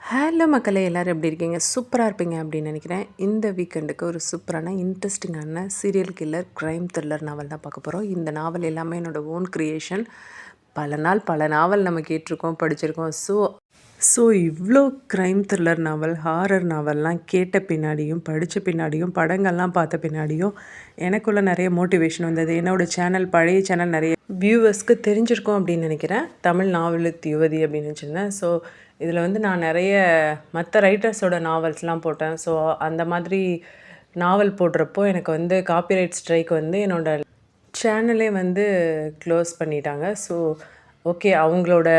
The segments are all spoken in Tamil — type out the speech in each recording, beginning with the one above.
ஹலோ மக்களே, எல்லோரும் எப்படி இருக்கீங்க? சூப்பராக இருப்பீங்க அப்படின்னு நினைக்கிறேன். இந்த வீக்கெண்டுக்கு ஒரு சூப்பரான இன்ட்ரெஸ்டிங்கான சீரியல் கில்லர் க்ரைம் த்ரில்லர் நாவல் தான் பார்க்க போகிறோம். இந்த நாவல் எல்லாமே என்னோடய ஓன் க்ரியேஷன். பல நாவல் நம்ம கேட்டிருக்கோம், படிச்சிருக்கோம். ஸோ இவ்வளோ க்ரைம் த்ரில்லர் நாவல், ஹாரர் நாவல்லாம் கேட்ட பின்னாடியும், படித்த பின்னாடியும், படங்கள்லாம் பார்த்த பின்னாடியும் எனக்குள்ளே நிறைய மோட்டிவேஷன் வந்தது. என்னோடய சேனல், பழைய சேனல் நிறைய வியூவர்ஸ்க்கு தெரிஞ்சிருக்கோம் அப்படின்னு நினைக்கிறேன். தமிழ் நாவலுக்கு யுவதி அப்படின்னு வச்சுருந்தேன். ஸோ இதில் வந்து நான் நிறைய மற்ற ரைட்டர்ஸோட நாவல்ஸ்லாம் போட்டேன். ஸோ அந்த மாதிரி நாவல் போடுறப்போ எனக்கு வந்து காப்பிரைட் ஸ்ட்ரைக் வந்து என்னோடய சேனலே வந்து க்ளோஸ் பண்ணிட்டாங்க. ஸோ ஓகே, அவங்களோட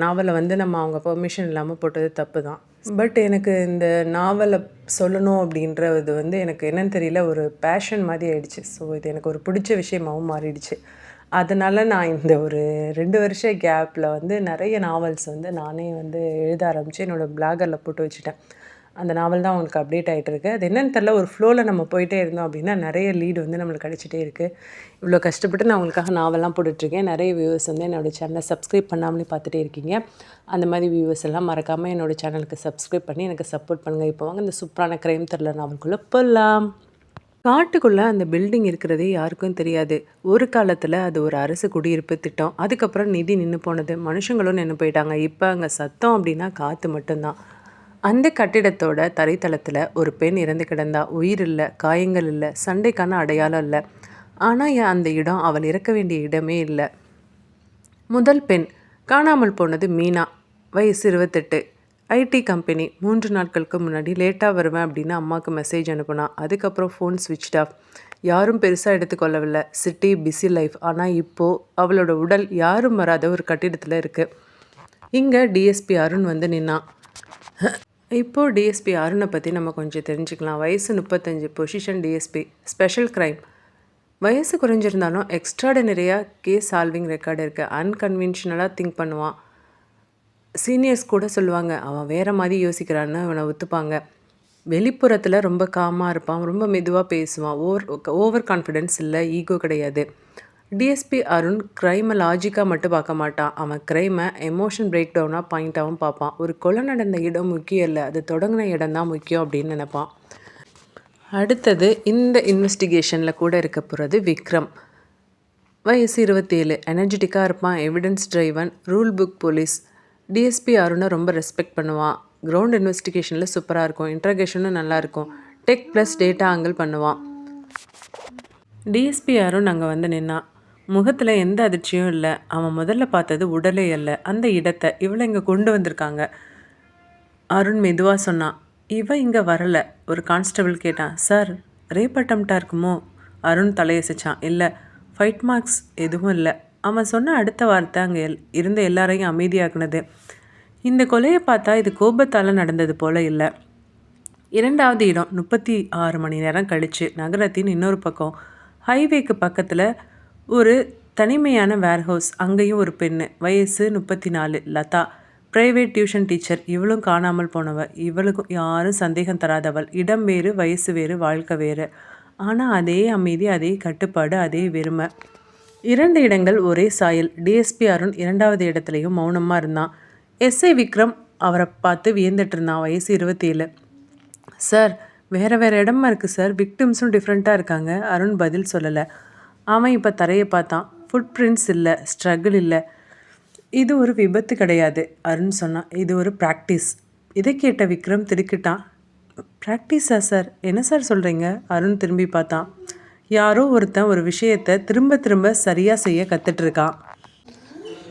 நாவலை வந்து நம்ம அவங்க பெர்மிஷன் இல்லாமல் போட்டது தப்பு தான். பட் எனக்கு இந்த நாவலை சொல்லணும் அப்படின்றது வந்து எனக்கு என்னன்னு தெரியல, ஒரு பேஷன் மாதிரி ஆயிடுச்சு. ஸோ இது எனக்கு ஒரு பிடிச்ச விஷயமாகவும் மாறிடுச்சு. அதனால் நான் இந்த ஒரு 2 வருஷ கேப்பில் வந்து நிறைய நாவல்ஸ் வந்து நானே வந்து எழுத ஆரம்பித்து என்னோடய பிளாகரில் போட்டு வச்சுட்டேன். அந்த நாவல் தான் அவங்களுக்கு அப்டேட் ஆகிட்டுருக்கு. அது என்னென்னு தெரில, ஒரு ஃப்ளோவில் நம்ம போயிட்டே இருந்தோம் அப்படின்னா நிறைய லீடு வந்து நம்மளுக்கு கிடச்சிட்டே இருக்குது. இவ்வளோ கஷ்டப்பட்டு நான் அவங்களுக்காக நாவல்லாம் போட்டுட்ருக்கேன். நிறைய வியூவர்ஸ் வந்து என்னோடய சேனலை சப்ஸ்கிரைப் பண்ணாமலே பார்த்துட்டே இருக்கீங்க. அந்த மாதிரி வியூவர்ஸ் எல்லாம் மறக்காமல் என்னோடய சேனலுக்கு சப்ஸ்கிரைப் பண்ணி எனக்கு சப்போர்ட் பண்ணுங்கள். இப்போ வாங்க இந்த சூப்பரான க்ரைம் த்ரில்லர் நாவலுக்குள்ளே போகலாம். காட்டுக்குள்ளே அந்த பில்டிங் இருக்கிறதே யாருக்கும் தெரியாது. ஒரு காலத்தில் அது ஒரு அரசு குடியிருப்பு திட்டம். அதுக்கப்புறம் நிதி நின்று போனது, மனுஷங்களும் நின்று போயிட்டாங்க. இப்போ அங்கே சத்தம் அப்படின்னா காற்று மட்டும்தான். அந்த கட்டிடத்தோட தரைத்தளத்தில் ஒரு பெண் இறந்து கிடந்தா. உயிர் இல்லை, காயங்கள் இல்லை, சண்டைக்கான அடையாளம் இல்லை. ஆனால் அந்த இடம் அவள் இறக்க வேண்டிய இடமே இல்லை. முதல் பெண் காணாமல் போனது மீனா. வயசு 28. IT company. 3 நாட்களுக்கு முன்னாடி லேட்டாக வருவேன் அப்படின்னு அம்மாவுக்கு மெசேஜ் அனுப்புனா. அதுக்கப்புறம் ஃபோன் ஸ்விட்ச் ஆஃப். யாரும் பெருசாக எடுத்துக்கொள்ளவில்லை. City busy life. ஆனால் இப்போது அவளோட உடல் யாரும் வராத ஒரு கட்டிடத்தில் இருக்குது. இங்கே டிஎஸ்பி அருண் வந்து நின்னான். இப்போது டிஎஸ்பி அருணை பற்றி நம்ம கொஞ்சம் தெரிஞ்சுக்கலாம். வயசு 35, பொசிஷன் டிஎஸ்பி, ஸ்பெஷல் க்ரைம். வயசு குறைஞ்சிருந்தாலும் எக்ஸ்ட்ராடனரியாக கேஸ் சால்விங் ரெக்கார்டு இருக்குது. அன்கன்வென்ஷனலாக திங்க் பண்ணுவான். சீனியர்ஸ் கூட சொல்லுவாங்க, அவன் வேறு மாதிரி யோசிக்கிறான்னு அவனை ஒத்துப்பாங்க. வெளிப்புறத்தில் ரொம்ப காமாக இருப்பான், ரொம்ப மெதுவாக பேசுவான். ஓவர் கான்ஃபிடென்ஸ் இல்லை, ஈகோ கிடையாது. டிஎஸ்பி அருண் க்ரைமை லாஜிக்காக மட்டும் பார்க்க மாட்டான். அவன் க்ரைமை எமோஷன் பிரேக் டவுனாக பாயிண்ட்டாகவும் பார்ப்பான். ஒரு கொலை நடந்த இடம் முக்கியம் இல்லை, அது தொடங்கின இடம் தான் முக்கியம் அப்படின்னு நினைப்பான். அடுத்தது இந்த இன்வெஸ்டிகேஷனில் கூட இருக்க போகிறது விக்ரம். வயசு 27, எனர்ஜெட்டிக்காக இருப்பான், evidence driven, rule book police. DSP அருணை ரொம்ப ரெஸ்பெக்ட் பண்ணுவான். கிரவுண்ட் இன்வெஸ்டிகேஷனில் சூப்பராக இருக்கும், இன்ட்ரகேஷனும் நல்லாயிருக்கும். டெக் ப்ளஸ் டேட்டா ஆங்கிள் பண்ணுவான். டிஎஸ்பி அருண் அங்கே வந்து நின்னான். முகத்தில் எந்த அதிர்ச்சியும் இல்லை. அவன் முதல்ல பார்த்தது உடலே அல்ல, அந்த இடத்தை. இவளை இங்கே கொண்டு வந்திருக்காங்க. அருண் மெதுவாக சொன்னான், இவன் இங்கே வரலை. ஒரு கான்ஸ்டபிள் கேட்டான், சார் ரேப் அட்டம்ப்டாக இருக்குமோ? அருண் தலையசைச்சான். இல்லை, ஃபைட் மார்க்ஸ் எதுவும் இல்லை. அவன் சொன்ன அடுத்த வார்த்தை அங்கே இருந்த எல்லாரையும் அமைதியாக்குனது. இந்த கொலையை பார்த்தா இது கோபத்தால் நடந்தது போல இல்லை. 2வது இடம் 36 மணி நேரம் கழித்து நகரத்தின் இன்னொரு பக்கம், ஹைவேக்கு பக்கத்தில் ஒரு தனிமையான வேர்ஹவுஸ். அங்கேயும் ஒரு பெண்ணு. வயசு 34, லதா, ப்ரைவேட் டியூஷன் டீச்சர். இவளும் காணாமல் போனவள். இவளுக்கும் யாரும் சந்தேகம் தராதவள். இடம் வேறு, வயசு வேறு, வாழ்க்கை வேறு. ஆனால் அதே அமைதி, அதே கட்டுப்பாடு, அதே வெறுமை. 2 இடங்கள் ஒரே சாயல். டிஎஸ்பி அருண் 2வது இடத்துலையும் மௌனமாக இருந்தான். எஸ்ஐ விக்ரம் அவரை பார்த்து வியந்துட்டு இருந்தான். வயசு 27. சார் வேறு இடமா இருக்குது சார், விக்டிம்ஸும் டிஃப்ரெண்ட்டாக இருக்காங்க. அருண் பதில் சொல்லலை. அவன் இப்போ தரையை பார்த்தான். ஃபுட் பிரிண்ட்ஸ் இல்லை, ஸ்ட்ரகிள் இல்லை. இது ஒரு விபத்து கிடையாது, அருண் சொன்னான். இது ஒரு ப்ராக்டிஸ். இதை கேட்ட விக்ரம் திடுக்கிட்டான். ப்ராக்டிஸா சார்? என்ன சார் சொல்கிறீங்க? அருண் திரும்பி பார்த்தான். யாரோ ஒருத்தன் ஒரு விஷயத்தை திரும்ப திரும்ப சரியாக செய்ய கற்றுட்ருக்கான்.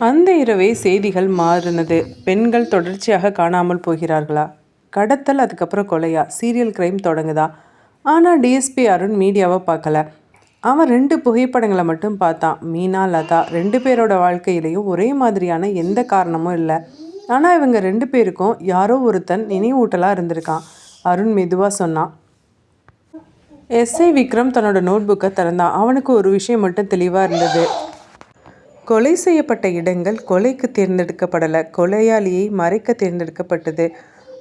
அந்த இரவே செய்திகள் மாறினது. பெண்கள் தொடர்ச்சியாக காணாமல் போகிறார்களா? கடத்தல், அதுக்கப்புறம் கொலையா? சீரியல் க்ரைம் தொடங்குதா? ஆனால் டிஎஸ்பி அருண் மீடியாவை பார்க்கல. அவன் 2 புகைப்படங்களை மட்டும் பார்த்தான். மீனா, லதா 2 பேரோட வாழ்க்கையிலையும் ஒரே மாதிரியான எந்த காரணமும் இல்லை. ஆனால் இவங்க 2 பேருக்கும் யாரோ ஒருத்தன் நினைவூட்டலாக இருந்திருக்கான். அருண் மெதுவாக சொன்னான். எஸ்ஐ விக்ரம் தன்னோட நோட்புக்கை திறந்தான். அவனுக்கு ஒரு விஷயம் மட்டும் தெளிவாக இருந்தது. கொலை செய்யப்பட்ட இடங்கள் கொலைக்கு தேர்ந்தெடுக்கப்படலை, கொலையாளியை மறைக்க தேர்ந்தெடுக்கப்பட்டது.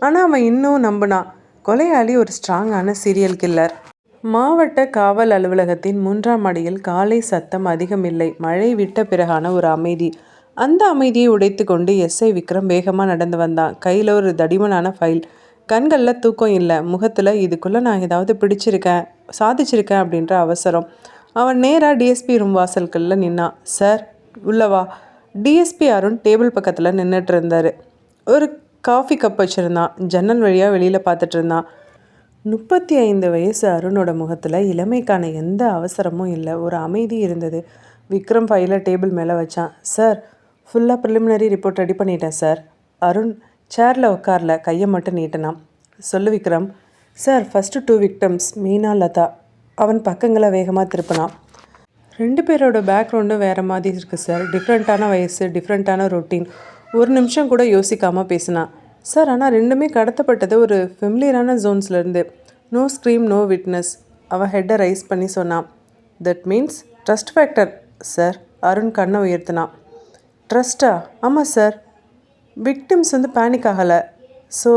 ஆனால் அவன் இன்னும் நம்பினான், கொலையாளி ஒரு ஸ்ட்ராங்கான சீரியல் கில்லர். மாவட்ட காவல் அலுவலகத்தின் 3ஆம் மாடியில் காலை சத்தம் அதிகமில்லை. மழை விட்ட பிறகான ஒரு அமைதி. அந்த அமைதியை உடைத்து கொண்டு எஸ்ஐ விக்ரம் வேகமாக நடந்து வந்தான். கையில் ஒரு தடிமனான ஃபைல், கண்களில் தூக்கம் இல்லை, முகத்தில் இதுக்குள்ளே நான் ஏதாவது பிடிச்சிருக்கேன், சாதிச்சிருக்கேன் அப்படின்ற அவசரம். அவன் நேராக டிஎஸ்பி ரூம் வாசல்களில் நின்னான். சார் உள்ளவா. டிஎஸ்பி அருண் டேபிள் பக்கத்தில் நின்றுட்டு இருந்தார். ஒரு காஃபி கப் வச்சுருந்தான். ஜன்னல் வழியாக வெளியில் பார்த்துட்டு இருந்தான். 35 வயசு அருணோட முகத்தில் இளமைக்கான எந்த அவசரமும் இல்லை, ஒரு அமைதி இருந்தது. விக்ரம் ஃபைலை டேபிள் மேலே வச்சான். சார் ஃபுல்லாக ப்ரிலிமினரி ரிப்போர்ட் ரெடி பண்ணிட்டேன் சார். அருண் சேரில் உட்காரல, கையை மட்டும் நீட்டினான். சொல்லு Vikram. Sir first 2 victims Meena, Latha. அவன் பக்கங்களை வேகமாக திருப்பினான். 2 பேரோட பேக்ரவுண்டும் வேறு மாதிரி இருக்குது சார். டிஃப்ரெண்ட்டான வயசு, டிஃப்ரெண்ட்டான ரொட்டீன். ஒரு நிமிஷம் கூட யோசிக்காமல் பேசினான். சார் ஆனால் ரெண்டுமே கடத்தப்பட்டது ஒரு ஃபெமிலியரான ஜோன்ஸ்லேருந்து. No scream, no witness. அவன் ஹெட்டை ரைஸ் பண்ணி சொன்னான். That means trust factor sir. Arun கண்ணை உயர்த்தினான். ட்ரஸ்ட்டா? ஆமாம் சார். விக்டிம்ஸ் பேனிக் ஆகலை. ஸோ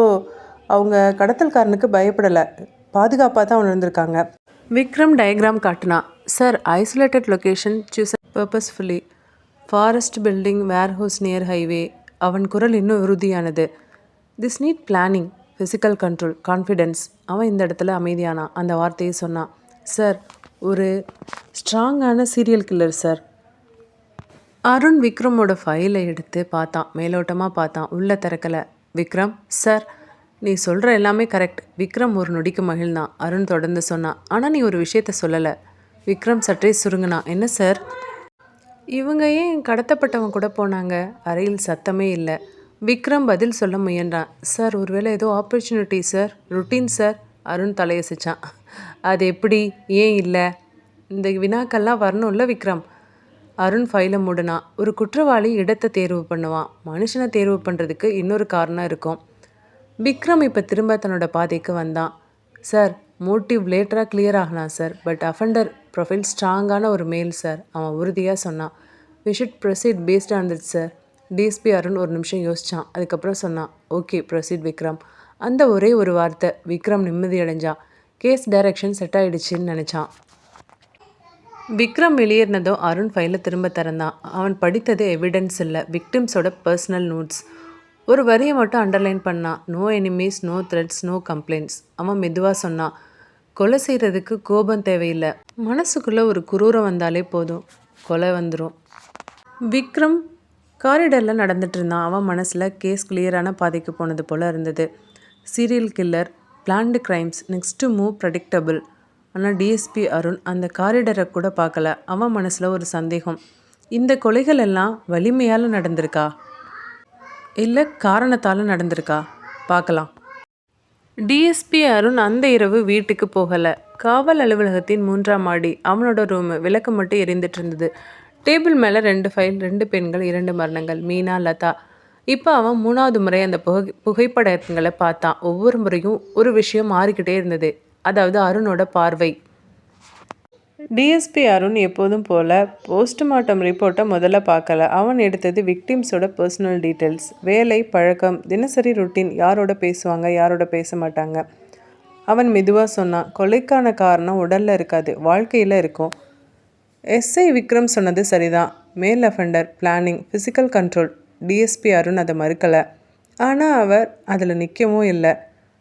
அவங்க கடத்தல்காரனுக்கு பயப்படலை, பாதுகாப்பாக தான் உணர்ந்திருக்காங்க. விக்ரம் டயக்ராம் காட்டினா. Sir isolated location choose purposefully. Forest building, warehouse near highway. அவன் குரல் இன்னும் உறுதியானது. This need planning, physical control, confidence. அவன் இந்த இடத்துல அமைதியானான். அந்த வார்த்தையை சொன்னான். சார் ஒரு ஸ்ட்ராங்கான சீரியல் கில்லர் சார். அருண் விக்ரமோட ஃபைலை எடுத்து பார்த்தான். மேலோட்டமாக பார்த்தான், உள்ளே திறக்கலை. விக்ரம். சார் நீ சொல்கிற எல்லாமே கரெக்ட். விக்ரம் ஒரு நொடிக்கு மகிழ்ந்தான். அருண் தொடர்ந்து சொன்னான். ஆனால் நீ ஒரு விஷயத்த சொல்லலை. விக்ரம் சற்றே சுருங்கினான். என்ன சார்? இவங்க ஏன் கடத்தப்பட்டவன் கூட போனாங்க? அறையில் சத்தமே இல்லை. விக்ரம் பதில் சொல்ல முயன்றான். சார் ஒருவேளை ஏதோ opportunity sir. Routine sir. Arun தலையசிச்சான். அது எப்படி, ஏன் இல்லை? இந்த வினாக்கள்லாம் வரணும்ல விக்ரம். அருண் ஃபைலை மூடினான். ஒரு குற்றவாளி இடத்தை தேர்வு பண்ணுவான், மனுஷனை தேர்வு பண்ணுறதுக்கு இன்னொரு காரணம் இருக்கும். விக்ரம் இப்போ திரும்ப தன்னோட பாதைக்கு வந்தான். சார் மோட்டிவ் லேட்டராக கிளியர் ஆகலாம் சார். பட் அஃபெண்டர் ப்ரொஃபைல் ஸ்ட்ராங்கான ஒரு மேல் சார். அவன் உறுதியாக சொன்னான். We should proceed based on that sir. DSP Arun ஒரு நிமிஷம் யோசித்தான். அதுக்கப்புறம் சொன்னான். Okay proceed Vikram. அந்த ஒரே ஒரு வார்த்தை விக்ரம் நிம்மதி அடைஞ்சான். கேஸ் டைரக்ஷன் செட் ஆகிடுச்சின்னு நினச்சான். விக்ரம் வெளியேறினதும் அருண் ஃபைலை திரும்ப திறந்தான். அவன் படித்தது எவிடன்ஸ் இல்லை, விக்டிம்ஸோட பர்சனல் நோட்ஸ். ஒரு வரியை மட்டும் அண்டர்லைன் பண்ணான். No enemies, no threats, no complaints. அவன் மெதுவாக சொன்னான். கொலை செய்கிறதுக்கு கோபம் தேவையில்லை, மனசுக்குள்ளே ஒரு குரூரம் வந்தாலே போதும், கொலை வந்துடும். விக்ரம் காரிடரில் நடந்துட்டு இருந்தான். அவன் மனசில் கேஸ் கிளியரான பாதைக்கு போனது போல் இருந்தது. Serial killer, planned crimes, next move predictable. ஆனால் டிஎஸ்பி அருண் அந்த காரிடரை கூட பார்க்கல. அவன் மனசில் ஒரு சந்தேகம். இந்த கொலைகள் எல்லாம் வலிமையால் நடந்திருக்கா, இல்லை காரணத்தால் நடந்திருக்கா? பார்க்கலாம். டிஎஸ்பி அருண் அந்த இரவு வீட்டுக்கு போகலை. காவல் அலுவலகத்தின் 3ஆம் மாடி. அவனோட ரூமு. விளக்கு மட்டும் எரிந்துட்டு இருந்தது. டேபிள் மேலே 2 ஃபைல், 2 பெண்கள், 2 மரணங்கள். மீனா, லதா. இப்போ அவன் 3வது முறை அந்த புகைப்படங்களை பார்த்தான். ஒவ்வொரு முறையும் ஒரு விஷயம் மாறிக்கிட்டே இருந்தது. அதாவது அருணோட பார்வை. டிஎஸ்பி அருண் எப்போதும் போல் போஸ்ட்மார்ட்டம் ரிப்போர்ட்டை முதல்ல பார்க்கல. அவன் எடுத்தது விக்டிம்ஸோட பர்சனல் டீட்டெயில்ஸ், வேலை, பழக்கம், தினசரி ருட்டீன், யாரோட பேசுவாங்க, யாரோட பேச மாட்டாங்க. அவன் மெதுவாக சொன்னான். கொலைக்கான காரணம் உடலில் இருக்காது, வாழ்க்கையில் இருக்கும். எஸ்ஐ விக்ரம் சொன்னது சரிதான். மேல் offender, planning, physical control. DSP Arun அதை மறுக்கலை. ஆனால் அவர் அதில் நிற்கவும் இல்லை.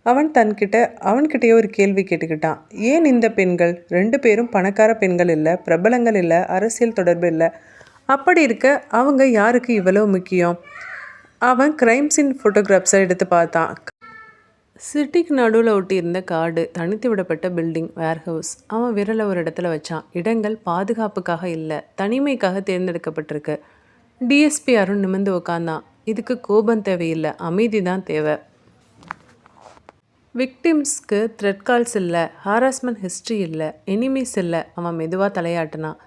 அவன்கிட்டயே ஒரு கேள்வி கேட்டுக்கிட்டான். ஏன் இந்த பெண்கள் 2 பேரும் பணக்கார பெண்கள் இல்லை, பிரபலங்கள் இல்லை, அரசியல் தொடர்பு இல்லை. அப்படி இருக்க அவங்க யாருக்கு இவ்வளோ முக்கியம்? அவன் கிரைம் சீன் ஃபோட்டோகிராஃப்ஸை எடுத்து பார்த்தான். சிட்டிக்கு நடுவில் ஒட்டியிருந்த காடு, தனித்து விடப்பட்ட பில்டிங், வேர்ஹவுஸ். அவன் விரலை ஒரு இடத்துல வச்சான். இடங்கள் பாதுகாப்புக்காக இல்லை, தனிமைக்காக தேர்ந்தெடுக்கப்பட்டிருக்கு. டிஎஸ்பி அருண் நிமிர்ந்து உட்காந்தான். இதுக்கு கோபம் தேவையில்லை, அமைதி தான் தேவை. விக்டிம்ஸ்க்கு த்ரெட் கால்ஸ் இல்லை, ஹாராஸ்மெண்ட் ஹிஸ்ட்ரி இல்லை, எனிமீஸ் இல்லை. அவன் மெதுவாக தலையாட்டினான்.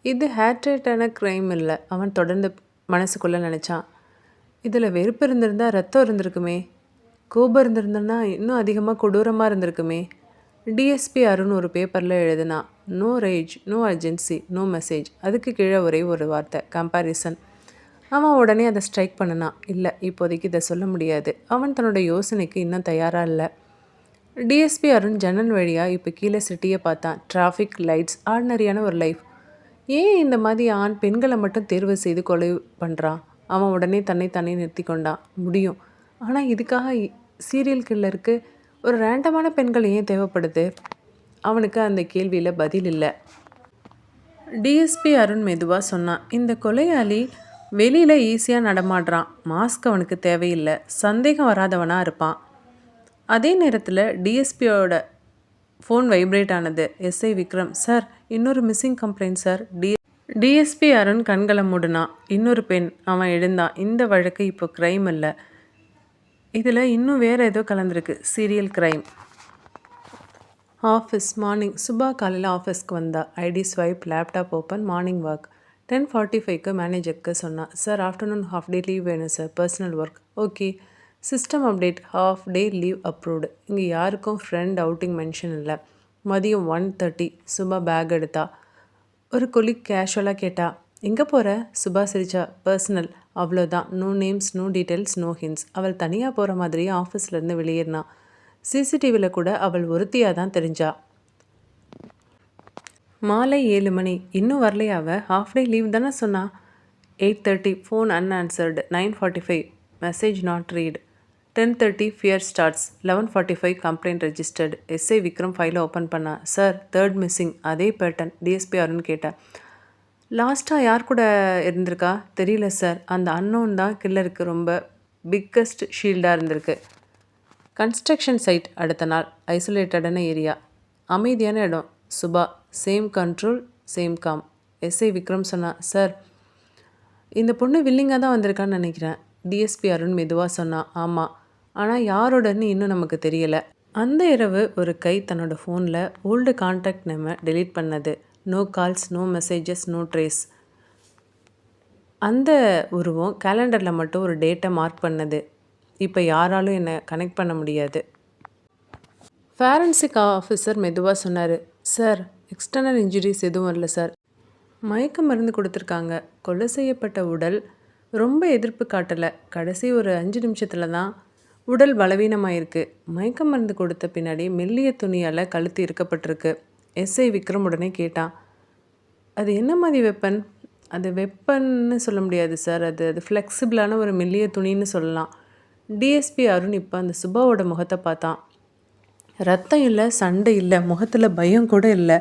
இது ஹேட்ரேட்டான க்ரைம் இல்லை. அவன் தொடர்ந்து மனசுக்குள்ளே நினச்சான். இதில் வெறுப்பு இருந்திருந்தால் ரத்தம் இருந்திருக்குமே, கோபம் இருந்திருந்தனா இன்னும் அதிகமாக கொடூரமாக இருந்திருக்குமே. டிஎஸ்பி அருண் ஒரு பேப்பரில் எழுதினா. No rage, no urgency, no message. அதுக்கு கீழே ஒரே ஒரு வார்த்தை, கம்பேரிசன். அவன் உடனே அதை ஸ்ட்ரைக் பண்ணினான். இல்லை, இப்போதைக்கு இதை சொல்ல முடியாது. அவன் தன்னோட யோசனைக்கு இன்னும் தயாராக இல்லை. டிஎஸ்பி அருண் ஜன்னல் வழியாக இப்போ கீழே சிட்டியை பார்த்தான். டிராஃபிக் லைட்ஸ், ஆர்டினரியான ஒரு லைஃப். ஏன் இந்த மாதிரி ஆண் பெண்களை மட்டும் தேர்வு செய்து கொலை பண்ணுறான்? அவன் உடனே தன்னை தானே நிறுத்தி கொண்டான். முடியும். ஆனால் இதுக்காக சீரியல் கில்லருக்கு ஒரு ரேண்டமான பெண்கள் ஏன் தேவைப்படுது? அவனுக்கு அந்த கேள்வியில் பதில் இல்லை. டிஎஸ்பி அருண் மெதுவாக சொன்னான், இந்த கொலையாளி வெளியில் ஈஸியாக நடமாடுறான். மாஸ்க் அவனுக்கு தேவையில்லை. சந்தேகம் வராதவனாக இருப்பான். அதே நேரத்தில் டிஎஸ்பியோட ஃபோன் வைப்ரேட் ஆனது. எஸ்ஐ விக்ரம், சார் இன்னொரு missing complaint sir. DSP Arun கண்களை மூடினான். இன்னொரு பெண். அவன் எழுந்தான். இந்த வழக்கு இப்போ க்ரைம் இல்லை, இதில் இன்னும் வேறு ஏதோ கலந்துருக்கு. Serial crime. Office morning. Subha காலையில் ஆஃபீஸ்க்கு வந்தா. ID swipe, laptop open, morning walk. 10:45க்கு மேனேஜருக்கு சொன்னான், sir afternoon half day leave வேணும் sir, personal work. Okay. System update, half day leave approved. இங்கே யாருக்கும் ஃப்ரெண்ட் அவுட்டிங் மென்ஷன் இல்லை. மதியம் 1:30 சுபா பேக் எடுத்தா. ஒரு கொலிக் கேஷுவலாக கேட்டா, எங்கே போகிற? சுபா சிரிச்சா, பர்சனல், அவ்வளோதான். No names, no details, no hints. அவள் தனியாக போகிற மாதிரியே ஆஃபீஸ்லேருந்து வெளியேறினா. சிசிடிவியில் கூட அவள் ஒருத்தியாக தான் தெரிஞ்சா. மாலை 7 மணி. இன்னும் வரலையா அவள்? ஹாஃப் டே லீவ் தானே சொன்னா. 8:30 phone unanswered. 9:45 message not read. 10:30 fear starts. 11:45 complaint registered. SI Vikram ஃபைலை ஓப்பன் பண்ணா. Sir third missing. அதே பேட்டர்ன். டிஎஸ்பி அருண் கேட்டா. லாஸ்ட்டாக யார் கூட இருந்திருக்கா? தெரியல சார். அந்த அன்னோன் தான் கில்லருக்கு ரொம்ப பிக்கஸ்ட் ஷீல்டாக இருந்திருக்கு. Construction site. அடுத்த நாள். ஐசோலேட்டடான ஏரியா, அமைதியான இடம். Subha, same control, same calm. SI Vikram சொன்னா, சார் இந்த பொண்ணு வில்லிங்காக தான் வந்திருக்கான்னு நினைக்கிறேன். டிஎஸ்பி அருண் மெதுவாக சொன்னான், ஆமாம், ஆனால் யாரோடன்னு இன்னும் நமக்கு தெரியலை. அந்த இரவு ஒரு கை தன்னோட ஃபோனில் ஓல்டு கான்டாக்ட் நேமை டெலீட் பண்ணது. No calls, no messages, no trace. அந்த உருவம் கேலண்டரில் மட்டும் ஒரு டேட்டை மார்க் பண்ணது. இப்போ யாராலும் என்னை கனெக்ட் பண்ண முடியாது. ஃபாரன்சிக் ஆஃபீஸர் மெதுவாக சொன்னார், சார் எக்ஸ்டர்னல் இன்ஜுரிஸ் எதுவும் இல்லை சார். மயக்க மருந்து கொடுத்துருக்காங்க. கொலை செய்யப்பட்ட உடல் ரொம்ப எதிர்ப்பு காட்டலை. கடைசி ஒரு 5 நிமிஷத்தில் தான் உடல் பலவீனமாயிருக்கு. மயக்க மருந்து கொடுத்த பின்னாடி மெல்லிய துணியால் கழுத்து இருக்கப்பட்டிருக்கு. எஸ்ஐ விக்ரம் உடனே கேட்டான், அது என்ன மாதிரி வெப்பன்? அது வெப்பன்னு சொல்ல முடியாது சார். அது ஃப்ளெக்சிபிளான ஒரு மெல்லிய துணின்னு சொல்லலாம். டிஎஸ்பி அருண் இப்போ அந்த சுபாவோட முகத்தை பார்த்தான். ரத்தம் இல்லை, சண்டை இல்லை, முகத்தில் பயம் கூட இல்லை.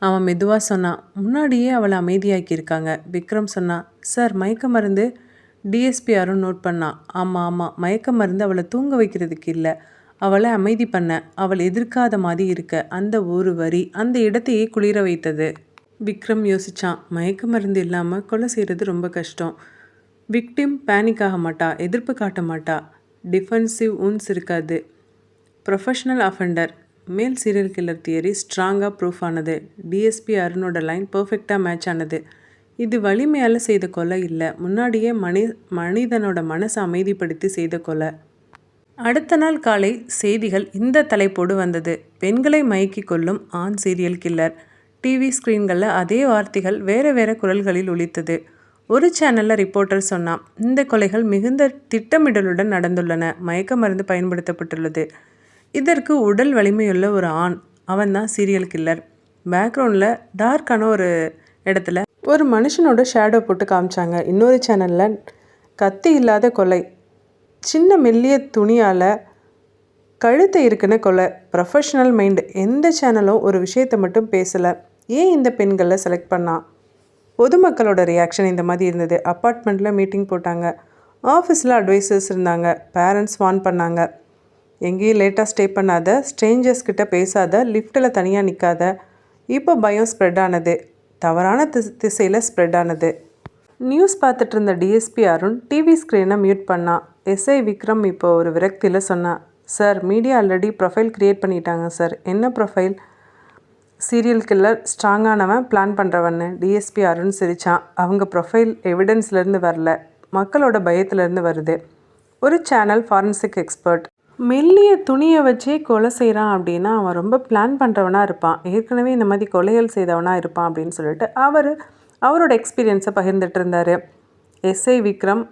அவன் மெதுவாக சொன்னான், முன்னாடியே அவளை அமைதியாக்கியிருக்காங்க. விக்ரம் சொன்னான், சார் மயக்க மருந்து? டிஎஸ்பி அருண் நோட் பண்ணான். ஆமாம், மயக்க மருந்து அவளை தூங்க வைக்கிறதுக்கு இல்லை, அவளை அமைதி பண்ண. அவள் எதிர்க்காத மாதிரி இருக்க அந்த ஒரு வரி அந்த இடத்தையே குளிர வைத்தது. விக்ரம் யோசித்தான், மயக்க மருந்து இல்லாமல் கொலை செய்கிறது ரொம்ப கஷ்டம். விக்டிம் பேனிக் ஆக மாட்டா, எதிர்ப்பு காட்ட மாட்டா, டிஃபென்சிவ் ஊன்ஸ் இருக்காது. Professional offender. மேல் சீரியல் கில்லர் தியரி ஸ்ட்ராங்காக ப்ரூஃப் ஆனது. டிஎஸ்பி அருணோட லைன் பர்ஃபெக்டாக மேட்ச் ஆனது. இது வலிமையால் செய்த கொலை இல்லை, முன்னாடியே மனிதனோட மனசை அமைதிப்படுத்தி செய்த கொலை. அடுத்த நாள் காலை செய்திகள் இந்த தலைப்போடு வந்தது. பெண்களை மயக்கி கொள்ளும் ஆண் சீரியல் கில்லர். டிவி ஸ்க்ரீன்களில் அதே வார்த்தைகள் வேறு வேறு குரல்களில் ஒலித்தது. ஒரு சேனலில் ரிப்போர்ட்டர் சொன்னான், இந்த கொலைகள் மிகுந்த திட்டமிடலுடன் நடந்துள்ளன. மயக்க மருந்து பயன்படுத்தப்பட்டுள்ளது. இதற்கு உடல் வலிமையுள்ள ஒரு ஆண், அவன் தான் சீரியல் கில்லர். பேக்ரவுண்டில் டார்க்கான ஒரு இடத்துல ஒரு மனுஷனோட ஷேடோ போட்டு காமிச்சாங்க. இன்னொரு சேனலில் கத்தி இல்லாத கொலை, சின்ன மெல்லிய துணியால் கழுத்தை இருக்குன்னு கொலை. Professional mind. எந்த சேனலும் ஒரு விஷயத்தை மட்டும் பேசலை. ஏன் இந்த பெண்களை செலக்ட் பண்ணான்? பொதுமக்களோட ரியாக்ஷன் இந்த மாதிரி இருந்தது. அப்பார்ட்மெண்ட்டில் மீட்டிங் போட்டாங்க. ஆஃபீஸில் அட்வைசர்ஸ் இருந்தாங்க. பேரண்ட்ஸ் வார்ன் பண்ணாங்க, எங்கேயும் லேட்டாக ஸ்டே பண்ணாத, ஸ்ட்ரேஞ்சர்ஸ் கிட்ட பேசாத, லிஃப்ட்டில் தனியாக நிற்காத. இப்போ பயம் ஸ்ப்ரெட் ஆனது, தவறான திசையில் ஸ்ப்ரெட் ஆனது. நியூஸ் பார்த்துட்டு இருந்த டிஎஸ்பி அருண் டிவி ஸ்க்ரீனை மியூட் பண்ணான். எஸ்ஐ விக்ரம் இப்போ ஒரு விரக்தியில் சொன்னான், sir media already profile create பண்ணிட்டாங்க சார். என்ன ப்ரொஃபைல்? சீரியல் கில்லர், ஸ்ட்ராங்கானவன், பிளான் பண்ணுறவன்னு. டிஎஸ்பி அருண் சிரித்தான். அவங்க ப்ரொஃபைல் எவிடன்ஸ்லேருந்து வரல, மக்களோட பயத்துலேருந்து வருது. ஒரு சேனல் ஃபாரன்சிக் எக்ஸ்பர்ட் மெல்லிய துணியை வச்சே கொலை செய்கிறான் அப்படின்னா அவன் ரொம்ப பிளான் பண்ணுறவனாக இருப்பான், ஏற்கனவே இந்த மாதிரி கொலைகள் செய்தவனாக இருப்பான் அப்படின்னு சொல்லிட்டு அவரோட எக்ஸ்பீரியன்ஸை பகிர்ந்துட்டு இருந்தார். எஸ்ஐ விக்ரம்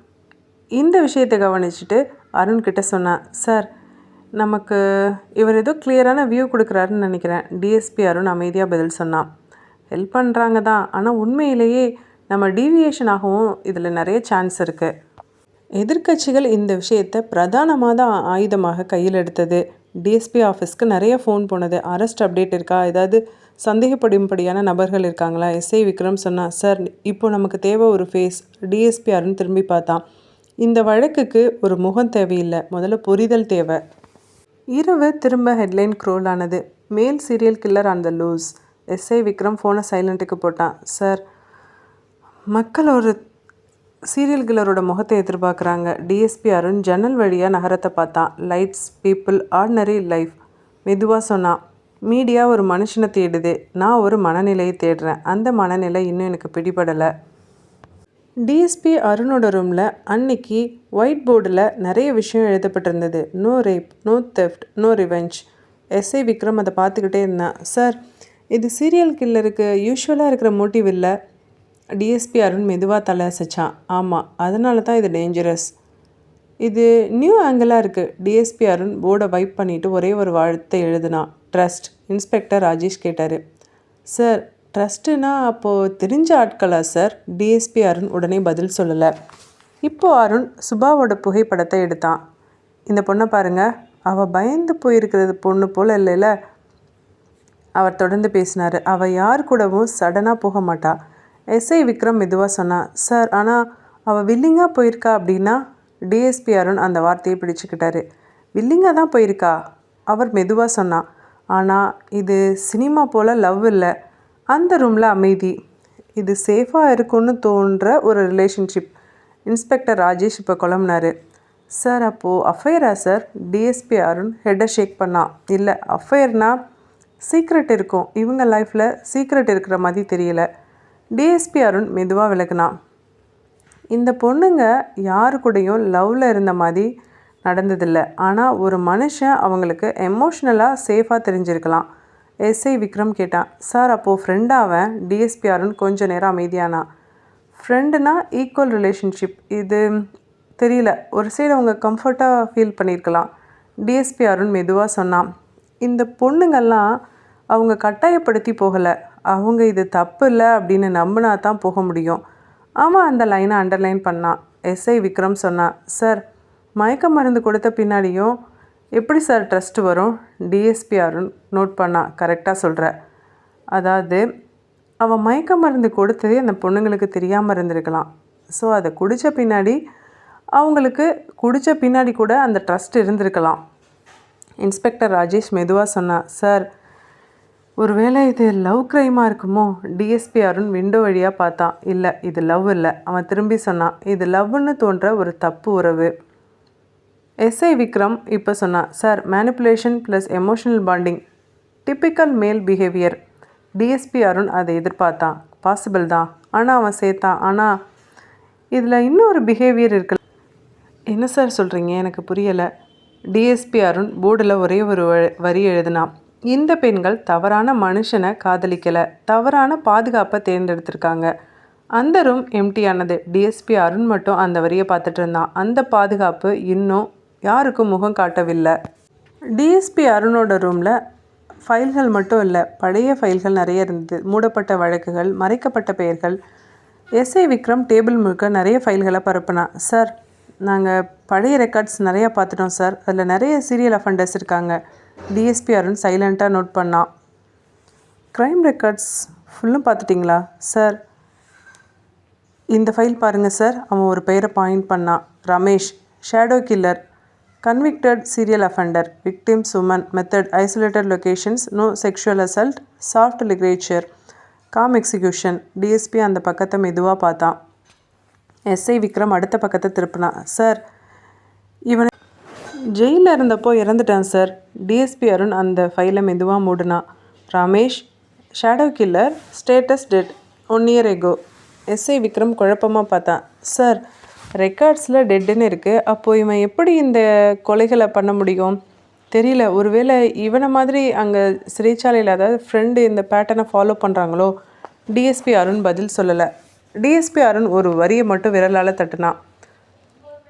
இந்த விஷயத்தை கவனிச்சுட்டு அருண்கிட்ட சொன்னான், சார் நமக்கு இவர் ஏதோ கிளியரான வியூ கொடுக்குறாருன்னு நினைக்கிறேன். டிஎஸ்பி அருண் அமைதியாக பதில் சொன்னான். ஹெல்ப் பண்ணுறாங்க தான். ஆனால் உண்மையிலேயே நம்ம டீவியேஷன் ஆகவும் இதில் நிறைய சான்ஸ் இருக்குது. எதிர்க்கட்சிகள் இந்த விஷயத்தை பிரதானமாக தான் ஆயுதமாக கையில் எடுத்தது. டிஎஸ்பி ஆஃபீஸ்க்கு நிறைய ஃபோன் போனது. அரெஸ்ட் அப்டேட் இருக்கா, ஏதாவது சந்தேகப்படும்படியான நபர்கள் இருக்காங்களா? எஸ்ஐ விக்ரம் சொன்னா, சார் இப்போ நமக்கு தேவை ஒரு ஃபேஸ். டிஎஸ்பி அருண் திரும்பி பார்த்தான். இந்த வழக்குக்கு ஒரு முகம் தேவையில்லை, முதல்ல புரிதல் தேவை. இரவு திரும்ப ஹெட்லைன் க்ரோல் ஆனது. Male serial killer on the loose. SI Vikram ஃபோனை சைலண்ட்டுக்கு போட்டான். சார், மக்கள் ஒரு சீரியல் கில்லரோட முகத்தை எதிர்பார்க்குறாங்க. டிஎஸ்பி அருண் ஜன்னல் வழியாக நகரத்தை பார்த்தான். Lights, people, ordinary life. மெதுவாக சொன்னான், மீடியா ஒரு மனுஷனை தேடுது, நான் ஒரு மனநிலையை தேடுறேன். அந்த மனநிலை இன்னும் எனக்கு பிடிபடலை. டிஎஸ்பி அருணோட ரூமில் அன்னைக்கு ஒயிட் போர்டில் நிறைய விஷயம் எழுதப்பட்டிருந்தது. No rape, no theft, no revenge. SI Vikram அதை பார்த்துக்கிட்டே இருந்தான். சார், இது சீரியல் கில்லருக்கு யூஸ்வலாக இருக்கிற மோட்டிவ் இல்லை. டிஎஸ்பி அருண் மெதுவாக தலை அசைச்சான். ஆமாம், அதனால தான் இது டேஞ்சரஸ். இது நியூ ஆங்கிளாக இருக்குது. டிஎஸ்பி அருண் போர்டை வைப் பண்ணிவிட்டு ஒரே ஒரு வார்த்தை எழுதுனான். ட்ரஸ்ட். இன்ஸ்பெக்டர் ராஜேஷ் கேட்டார். சார், ட்ரஸ்ட்டுனா அப்போது தெரிஞ்ச ஆட்களா சார்? டிஎஸ்பி அருண் உடனே பதில் சொல்லலை. இப்போது அருண் சுபாவோட புகைப்படத்தை எடுத்தான். இந்த பொண்ணை பாருங்கள், அவள் பயந்து போயிருக்கிறது பொண்ணு போல் இல்லைல்ல. அவர் தொடர்ந்து பேசினார். அவள் யார் கூடவும் சடனாக போக மாட்டா. எஸ்ஐ விக்ரம் மெதுவாக சொன்னான். சார், ஆனால் அவள் வில்லிங்காக போயிருக்கா அப்படின்னா? டிஎஸ்பி அருண் அந்த வார்த்தையை பிடிச்சிக்கிட்டாரு. வில்லிங்காக தான் போயிருக்கா, அவர் மெதுவாக சொன்னான். ஆனால் இது சினிமா போல் லவ் இல்லை. அந்த ரூமில் அமைதி. இது சேஃபாக இருக்குன்னு தோன்ற ஒரு ரிலேஷன்ஷிப். இன்ஸ்பெக்டர் ராஜேஷ் இப்போ குழம்புனாரு. சார், அப்போது அஃபையரா சார்? டிஎஸ்பி அருண் ஹெட்டை ஷேக் பண்ணான். இல்லை, அஃபையர்னா சீக்ரெட் இருக்கும். இவங்க லைஃப்பில் சீக்ரெட் இருக்கிற மாதிரி தெரியல. டிஎஸ்பி அருண் மெதுவாக விலகுனான். இந்த பொண்ணுங்க யாரு கூடயும் லவ்வில் இருந்த மாதிரி நடந்ததில்லை. ஆனால் ஒரு மனுஷன் அவங்களுக்கு எமோஷ்னலாக சேஃபாக தெரிஞ்சிருக்கலாம். எஸ்ஐ விக்ரம் கேட்டான். சார், அப்போது ஃப்ரெண்டாவன்? டிஎஸ்பி அருண் கொஞ்சம் நேரம் அமைதியானான். ஃப்ரெண்டுனா ஈக்குவல் ரிலேஷன்ஷிப். இது தெரியல, ஒரு சைடு அவங்க கம்ஃபர்ட்டாக ஃபீல் பண்ணியிருக்கலாம். டிஎஸ்பி அருண் மெதுவாக சொன்னான். இந்த பொண்ணுங்கள்லாம் அவங்க கட்டாயப்படுத்தி போகலை. அவங்க இது தப்பு இல்லை அப்படின்னு நம்பினா தான் போக முடியும். அவன் அந்த லைனை அண்டர்லைன் பண்ணான். எஸ்ஐ விக்ரம் சொன்னான். சார், மயக்க மருந்து கொடுத்த பின்னாடியும் எப்படி சார் ட்ரஸ்ட் வரும்? டிஎஸ்பி அருண் நோட் பண்ணான். கரெக்டாக சொல்கிற. அதாவது அவன் மயக்க மருந்து கொடுத்ததே அந்த பொண்ணுங்களுக்கு தெரியாமல் இருந்திருக்கலாம். ஸோ அதை குடித்த பின்னாடி அவங்களுக்கு கூட அந்த ட்ரஸ்ட் இருந்திருக்கலாம். இன்ஸ்பெக்டர் ராஜேஷ் மெதுவாக சொன்னான். சார், ஒருவேளை இது லவ் க்ரைமாக இருக்குமோ? டிஎஸ்பி அருண் விண்டோ வழியாக பார்த்தான். இல்லை, இது லவ் இல்லை. அவன் திரும்பி சொன்னான். இது லவ்னு தோன்ற ஒரு தப்பு உறவு. எஸ்ஐ விக்ரம் இப்போ சொன்னான். Sir, manipulation plus emotional bonding, typical மேல் பிஹேவியர். டிஎஸ்பி அருண் அதை எதிர்பார்த்தான். பாசிபிள் தான், ஆனால் அவன் சேர்த்தான். ஆனால் இதில் இன்னொரு பிஹேவியர் இருக்கு. என்ன சார் சொல்கிறீங்க? எனக்கு புரியலை. டிஎஸ்பி அருண் போர்டில் ஒரே ஒரு வரி எழுதினான். இந்த பெண்கள் தவறான மனுஷனை காதலிக்கலை, தவறான பாதுகாப்பை தேர்ந்தெடுத்திருக்காங்க. அந்த ரூம் எம்டியானது. டிஎஸ்பி அருண் மட்டும் அந்த வரியை பார்த்துட்டு இருந்தான். அந்த பாதுகாப்பு இன்னும் யாருக்கும் முகம் காட்டவில்லை. டிஎஸ்பி அருணோட ரூமில் ஃபைல்கள் மட்டும் இல்லை, பழைய ஃபைல்கள் நிறைய இருந்தது. மூடப்பட்ட வழக்குகள், மறைக்கப்பட்ட பெயர்கள். எஸ்ஐ விக்ரம் டேபிள் முழுக்க நிறைய ஃபைல்களை பரப்புனான். சார், நாங்கள் பழைய ரெக்கார்ட்ஸ் நிறையா பார்த்துட்டோம் சார். அதில் நிறைய சீரியல் அஃபண்டர்ஸ் இருக்காங்க. டிஎஸ்பி அருண் சைலண்ட்டாக நோட் பண்ணான். க்ரைம் ரெக்கார்ட்ஸ் ஃபுல்லும் பார்த்துட்டிங்களா? சார், இந்த ஃபைல் பாருங்கள் சார். அவன் ஒரு பெயரை பாயிண்ட் பண்ணான். Ramesh, shadow killer, convicted serial offender, victims women, method isolated locations, no sexual assault, soft literature, calm execution. DSP அந்த பக்கத்தை மெதுவாக பார்த்தான். எஸ்ஐ விக்ரம் அடுத்த பக்கத்தை திருப்பினான். சார், இவனை ஜெயிலில் இருந்தப்போ இறந்துட்டான் சார். டிஎஸ்பி அருண் அந்த ஃபைலை மெதுவாக மூடினான். Ramesh, shadow killer, status dead, 1 year ago. SI Vikram குழப்பமாக பார்த்தான். சார், ரெக்கார்ட்ஸில் டெட்டுன்னு இருக்குது. அப்போது இவன் எப்படி இந்த கொலைகளை பண்ண முடியும்? தெரியல, ஒருவேளை இவனை மாதிரி அங்கே சிறைச்சாலையில் அதாவது ஃப்ரெண்டு இந்த பேட்டர்னை ஃபாலோ பண்ணுறாங்களோ? டிஎஸ்பி அருண் பதில் சொல்லலை. டிஎஸ்பி அருண் ஒரு வரியை மட்டும் விரலால் தட்டினான்.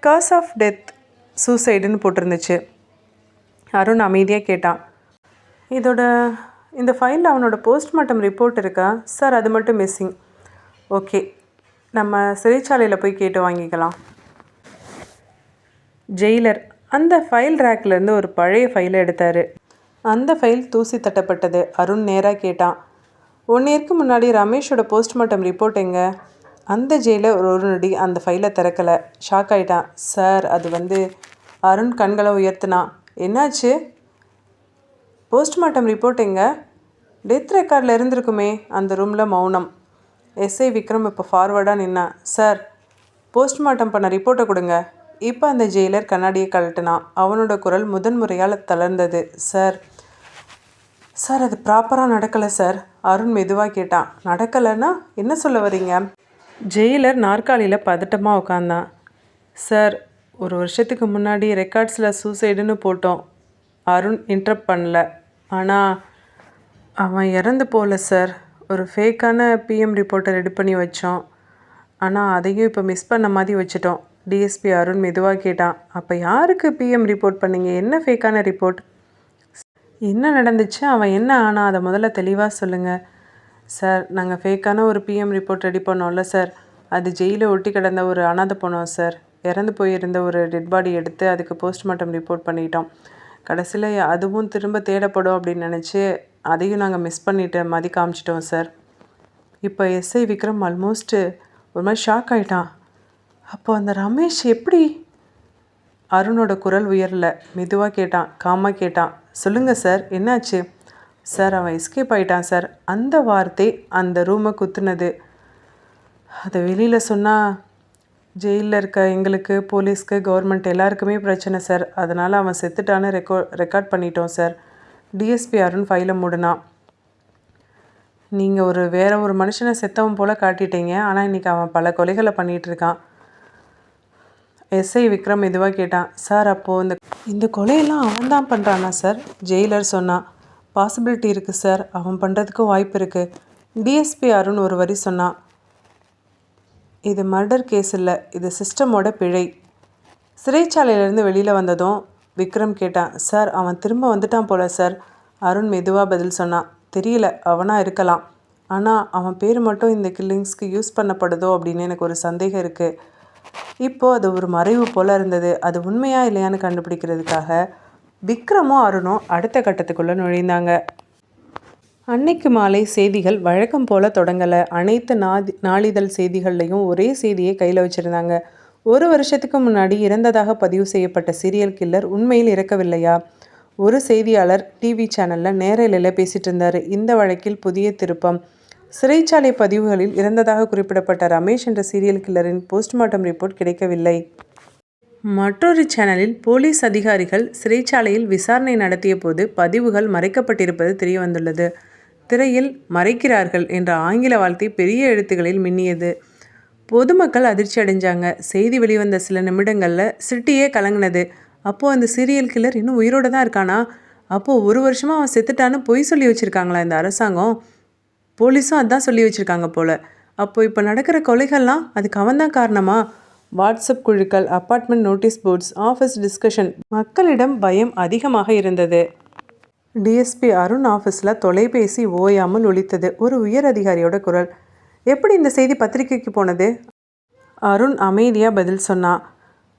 காஸ் ஆஃப் டெத் சூசைடுன்னு போட்டிருந்துச்சு. அருண் அமைதியாக கேட்டான். இதோட இந்த ஃபைலில் அவனோட போஸ்ட்மார்ட்டம் ரிப்போர்ட் இருக்கா சார்? அது மட்டும் மிஸ்ஸிங். ஓகே, நம்ம சிறைச்சாலையில் போய் கேட்டு வாங்கிக்கலாம். ஜெயிலர் அந்த ஃபைல் ரேக்லேருந்து ஒரு பழைய ஃபைலை எடுத்தார். அந்த ஃபைல் தூசி தட்டப்பட்டது. அருண் நேராக கேட்டான், 1 இயருக்கு முன்னாடி ரமேஷோட போஸ்ட்மார்ட்டம் ரிப்போர்ட் எங்கே? அந்த ஜெயிலர் ஒரு நொடி அந்த ஃபைலை திறக்கலை. ஷாக் ஆகிட்டான். சார் அது அருண் கண்களை உயர்த்தினான். என்னாச்சு? போஸ்ட்மார்ட்டம் ரிப்போர்ட் எங்கே? டெத் ரெக்கார்டில் இருந்திருக்குமே. அந்த ரூமில் மௌனம். எஸ்ஐ விக்ரம் இப்போ ஃபார்வர்டாக நின்னான். சார், போஸ்ட்மார்ட்டம் பண்ண ரிப்போர்ட்டை கொடுங்க. இப்போ அந்த ஜெயிலர் கண்ணாடியை கழட்டினான். அவனோட குரல் முதன்முறையால் தளர்ந்தது. சார் அது ப்ராப்பராக நடக்கலை சார். அருண் மெதுவாக கேட்டான். நடக்கலைன்னா என்ன சொல்ல வரீங்க? ஜெயிலர் நாற்காலியில் பதட்டமாக உட்காந்தான். சார், 1 வருஷத்துக்கு முன்னாடி ரெக்கார்ட்ஸில் சூசைடுன்னு போட்டோம். அருண் இன்டரப்ட் பண்ணல. ஆனால் அவன் இறந்து போகல சார். ஒரு ஃபேக்கான பிஎம் ரிப்போர்ட்டை ரெடி பண்ணி வச்சோம். ஆனால் அதையும் இப்போ மிஸ் பண்ண மாதிரி வச்சுட்டோம். டிஎஸ்பி அருண் மெதுவாக கேட்டான். அப்போ யாருக்கு பிஎம் ரிப்போர்ட் பண்ணீங்க? என்ன ஃபேக்கான ரிப்போர்ட்? என்ன நடந்துச்சு? அவன் என்ன ஆனால் அதை முதல்ல தெளிவாக சொல்லுங்கள். சார், நாங்கள் ஃபேக்கான ஒரு பிஎம் ரிப்போர்ட் ரெடி பண்ணோம்ல சார். அது ஜெயிலில் ஒட்டி கிடந்த ஒரு அனாதை போனோம் சார். இறந்து போயிருந்த ஒரு டெட் பாடி எடுத்து அதுக்கு போஸ்ட்மார்ட்டம் ரிப்போர்ட் பண்ணிட்டோம். கடைசியில் அதுவும் திரும்ப தேடப்படும் அப்படின்னு நினச்சி அதையும் நாங்கள் மிஸ் பண்ணிட்டு மாதிரி காமிச்சிட்டோம் சார். இப்போ எஸ்ஐ விக்ரம் ஆல்மோஸ்ட்டு ஒரு மாதிரி ஷாக் ஆகிட்டான். அப்போது அந்த ரமேஷ் எப்படி? அருணோட குரல் உயரல. மெதுவாக கேட்டான், காமாக கேட்டான். சொல்லுங்கள் சார், என்னாச்சு? சார், அவன் எஸ்கேப் ஆகிட்டான் சார். அந்த வார்த்தை அந்த ரூமை குத்துனது. அதை வெளியில் சொன்னால் ஜெயிலில் இருக்க எங்களுக்கு, போலீஸ்க்கு, கவர்மெண்ட் எல்லாருக்குமே பிரச்சனை சார். அதனால் அவன் செத்துட்டான்னு ரெக்கார்ட் பண்ணிட்டோம் சார். டிஎஸ்பி அருண் ஃபைலை மூடினான். நீங்கள் வேற ஒரு மனுஷனை செத்தவன் போல் காட்டிட்டீங்க. ஆனால் இன்றைக்கி அவன் பல கொலைகளை பண்ணிகிட்ருக்கான். எஸ்ஐ விக்ரம் மெதுவாக கேட்டான். சார், அப்போது இந்த கொலையெல்லாம் அவன் தான் பண்ணுறானா சார்? ஜெயிலர் சொன்னான். பாசிபிலிட்டி இருக்குது சார். அவன் பண்ணுறதுக்கும் வாய்ப்பு இருக்குது. டிஎஸ்பி அருண் ஒரு வரி சொன்னான். இது மர்டர் கேஸ் இல்லை, இது சிஸ்டமோட பிழை. சிறைச்சாலையிலேருந்து வெளியில் வந்ததும் விக்ரம் கேட்டான். சார், அவன் திரும்ப வந்துட்டான் போல சார். அருண் மெதுவாக பதில் சொன்னான். தெரியல, அவனாக இருக்கலாம். ஆனால் அவன் பேர் மட்டும் இந்த கில்லிங்ஸ்க்கு யூஸ் பண்ணப்படுதோ அப்படின்னு எனக்கு ஒரு சந்தேகம் இருக்குது. இப்போது அது ஒரு மறைவு போல் இருந்தது. அது உண்மையா இல்லையான்னு கண்டுபிடிக்கிறதுக்காக விக்ரமும் அருணும் அடுத்த கட்டத்துக்குள்ளே நுழைந்தாங்க. அன்னைக்கு மாலை செய்திகள் வழக்கம் போல் தொடங்கலை. அனைத்து நாளிதழ் செய்திகள்லையும் ஒரே செய்தியை கையில் வச்சுருந்தாங்க. 1 வருஷத்துக்கு முன்னாடி இறந்ததாக பதிவு செய்யப்பட்ட சீரியல் கில்லர் உண்மையில் இறக்கவில்லையா? ஒரு செய்தியாளர் டிவி சேனலில் நேரலையில் பேசிகிட்டு இருந்தார். இந்த வழக்கில் புதிய திருப்பம். சிறைச்சாலை பதிவுகளில் இறந்ததாக குறிப்பிடப்பட்ட ரமேஷ் என்ற சீரியல் கில்லரின் போஸ்ட்மார்ட்டம் ரிப்போர்ட் கிடைக்கவில்லை. மற்றொரு சேனலில் போலீஸ் அதிகாரிகள் சிறைச்சாலையில் விசாரணை நடத்திய போது பதிவுகள் மறைக்கப்பட்டிருப்பது தெரிய வந்துள்ளது. திரையில் மறைக்கிறார்கள் என்ற ஆங்கில வார்த்தை பெரிய எழுத்துக்களில் மின்னியது. பொதுமக்கள் அதிர்ச்சி அடைஞ்சாங்க. செய்தி வெளிவந்த சில நிமிடங்களில் சிட்டியே கலங்கினது. அப்போது அந்த சீரியல் கில்லர் இன்னும் உயிரோடு தான் இருக்கானா? அப்போது 1 வருஷமாக அவன் செத்துட்டான்னு பொய் சொல்லி வச்சுருக்காங்களா இந்த அரசாங்கம்? போலீஸும் அதான் சொல்லி வச்சுருக்காங்க போல். அப்போது இப்போ நடக்கிற கொலைகள்லாம் அதுக்கு அவன் தான் காரணமா? வாட்ஸ்அப் குழுக்கள், apartment notice boards, office discussion, மக்களிடம் பயம் அதிகமாக இருந்தது. டிஎஸ்பி அருண் ஆஃபீஸில் தொலைபேசி ஓயாமல் ஒலித்தது. ஒரு உயர் அதிகாரியோட குரல். எப்படி இந்த செய்தி பத்திரிக்கைக்கு போனது? அருண் அமைதியாக பதில் சொன்னான்.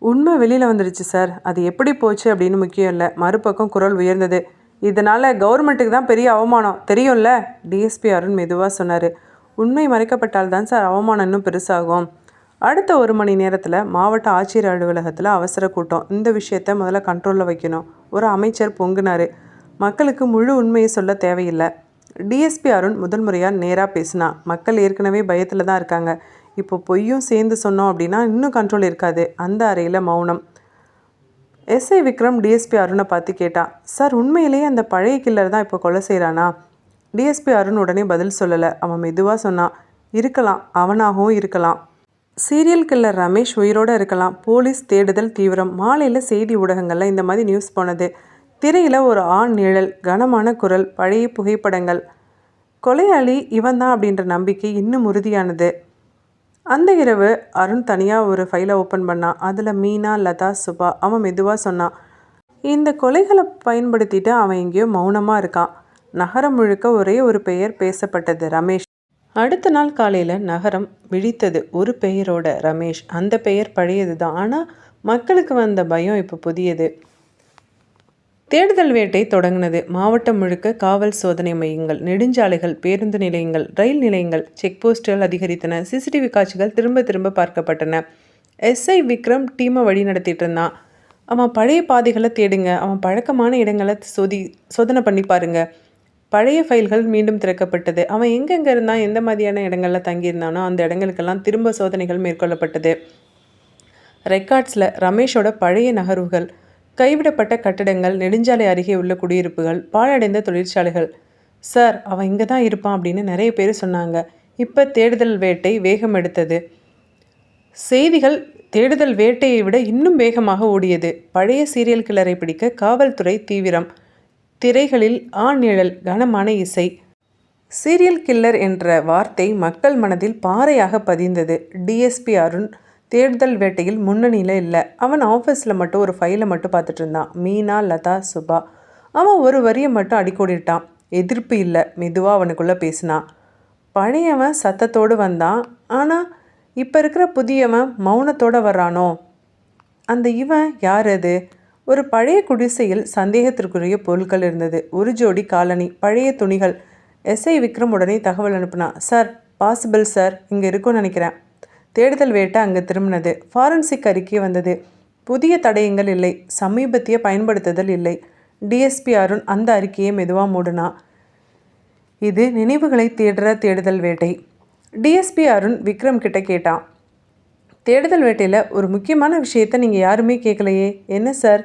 உண்மை வெளியில் வந்துடுச்சு சார். அது எப்படி போச்சு அப்படின்னு முக்கியம் இல்லை. மறுபக்கம் குரல் உயர்ந்தது. இதனால் கவர்மெண்ட்டுக்கு தான் பெரிய அவமானம், தெரியும்ல? டிஎஸ்பி அருண் மெதுவாக சொன்னார். உண்மை மறைக்கப்பட்டால் தான் சார் அவமானம் இன்னும் பெருசாகும். அடுத்த 1 மணி நேரத்தில் மாவட்ட ஆட்சியர் அலுவலகத்தில் அவசர கூட்டம். இந்த விஷயத்தை முதல்ல கண்ட்ரோலில் வைக்கணும். ஒரு அமைச்சர் பொங்குனார். மக்களுக்கு முழு உண்மையை சொல்ல தேவையில்லை. டிஎஸ்பி அருண் முதல் முறையாக நேராக பேசினான். மக்கள் ஏற்கனவே பயத்தில் தான் இருக்காங்க. இப்போ பொய்யும் சேர்ந்து சொன்னோம் அப்படின்னா இன்னும் கண்ட்ரோல் இருக்காது. அந்த அறையில் மௌனம். எஸ்ஐ விக்ரம் டிஎஸ்பி அருணை பார்த்து கேட்டான். சார், உண்மையிலேயே அந்த பழைய கில்லர் தான் இப்போ கொலை செய்கிறானா? டிஎஸ்பி அருண் உடனே பதில் சொல்லலை. அவன் மெதுவாக சொன்னான். இருக்கலாம், அவனாகவும் இருக்கலாம். சீரியல் கில்லர் ரமேஷ் உயிரோடு இருக்கலாம். போலீஸ் தேடுதல் தீவிரம். மாலையில் செய்தி ஊடகங்களில் இந்த மாதிரி நியூஸ் போனது. திரையில் ஒரு ஆண் நிழல், கனமான குரல், பழைய புகைப்படங்கள். கொலையாளி இவன் தான் அப்படின்ற நம்பிக்கை இன்னும் உறுதியானது. அந்த இரவு அருண் தனியாக ஒரு ஃபைலை ஓப்பன் பண்ணான். அதில் மீனா, லதா, சுபா. அவன் மெதுவாக சொன்னான். இந்த கொலைகளை பயன்படுத்திட்டு அவன் எங்கேயோ மௌனமாக இருக்கான். நகரம் முழுக்க ஒரே ஒரு பெயர் பேசப்பட்டது, ரமேஷ். அடுத்த நாள் காலையில் நகரம் விழித்தது ஒரு பெயரோட, ரமேஷ். அந்த பெயர் பழையது தான், ஆனால் மக்களுக்கு வந்த பயம் இப்போ புதியது. தேடுதல் வேட்டை தொடங்கினது. மாவட்டம் முழுக்க காவல் சோதனை மையங்கள், நெடுஞ்சாலைகள், பேருந்து நிலையங்கள், ரயில் நிலையங்கள், செக் போஸ்டுகள் அதிகரித்தன. சிசிடிவி காட்சிகள் திரும்ப திரும்ப பார்க்கப்பட்டன. எஸ்ஐ விக்ரம் டீமை வழி நடத்திட்டு இருந்தான். அவன் பழைய பாதைகளை தேடுங்க, அவன் பழக்கமான இடங்களை சோதனை பண்ணி பாருங்க. பழைய ஃபைல்கள் மீண்டும் திறக்கப்பட்டது. அவன் எங்கெங்கே இருந்தான், எந்த மாதிரியான இடங்களில் தங்கியிருந்தானோ அந்த இடங்களுக்கெல்லாம் திரும்ப சோதனைகள் மேற்கொள்ளப்பட்டது. ரெக்கார்ட்ஸில் ரமேஷோட பழைய நகர்வுகள், கைவிடப்பட்ட கட்டடங்கள், நெடுஞ்சாலை அருகே உள்ள குடியிருப்புகள், பாழடைந்த தொழிற்சாலைகள். சார், அவன் இங்கே தான் இருப்பான் அப்படின்னு நிறைய பேர் சொன்னாங்க. இப்போ தேடுதல் வேட்டை வேகம் எடுத்தது. செய்திகள் தேடுதல் வேட்டையை விட இன்னும் வேகமாக ஓடியது. பழைய சீரியல் கில்லரை பிடிக்க காவல்துறை தீவிரம். திரைகளில் ஆநிழல், கனமான இசை. சீரியல் கில்லர் என்ற வார்த்தை மக்கள் மனதில் பாறையாக பதிந்தது. டிஎஸ்பி அருண் தேடுதல் வேட்டையில் முன்னணியில் இல்லை. அவன் ஆஃபீஸில் மட்டும் ஒரு ஃபைலை மட்டும் பார்த்துட்டு இருந்தான். மீனா, லதா, சுபா. அவன் ஒரு வரியை மட்டும் அடிக்கோடிட்டான். எதிர்ப்பு இல்லை. மெதுவாக அவனுக்குள்ளே பேசினான். பழையவன் சத்தத்தோடு வந்தான், ஆனால் இப்போ இருக்கிற புதியவன் மௌனத்தோடு வர்றானோ. அந்த இவன் யார்? அது ஒரு பழைய குடிசையில் சந்தேகத்திற்குரிய பொருட்கள் இருந்தது. ஒரு ஜோடி காலனி, பழைய துணிகள். எஸ்ஐ விக்ரம் உடனே தகவல் அனுப்புனான். சார், பாசிபிள் சார், இங்கே இருக்கும்னு நினைக்கிறேன். தேடுதல் வேட்டை அங்கே திரும்பினது. ஃபாரன்சிக் அறிக்கை வந்தது. புதிய தடயங்கள் இல்லை, சமீபத்திய பயன்படுத்துதல் இல்லை. டிஎஸ்பி அருண் அந்த அறிக்கையை மெதுவாக மூடினான். இது நினைவுகளை தேடுற தேடுதல் வேட்டை. டிஎஸ்பி அருண் விக்ரம் கிட்ட கேட்டான். தேடுதல் வேட்டையில் ஒரு முக்கியமான விஷயத்தை நீங்கள் யாருமே கேட்கலையே. என்ன சார்?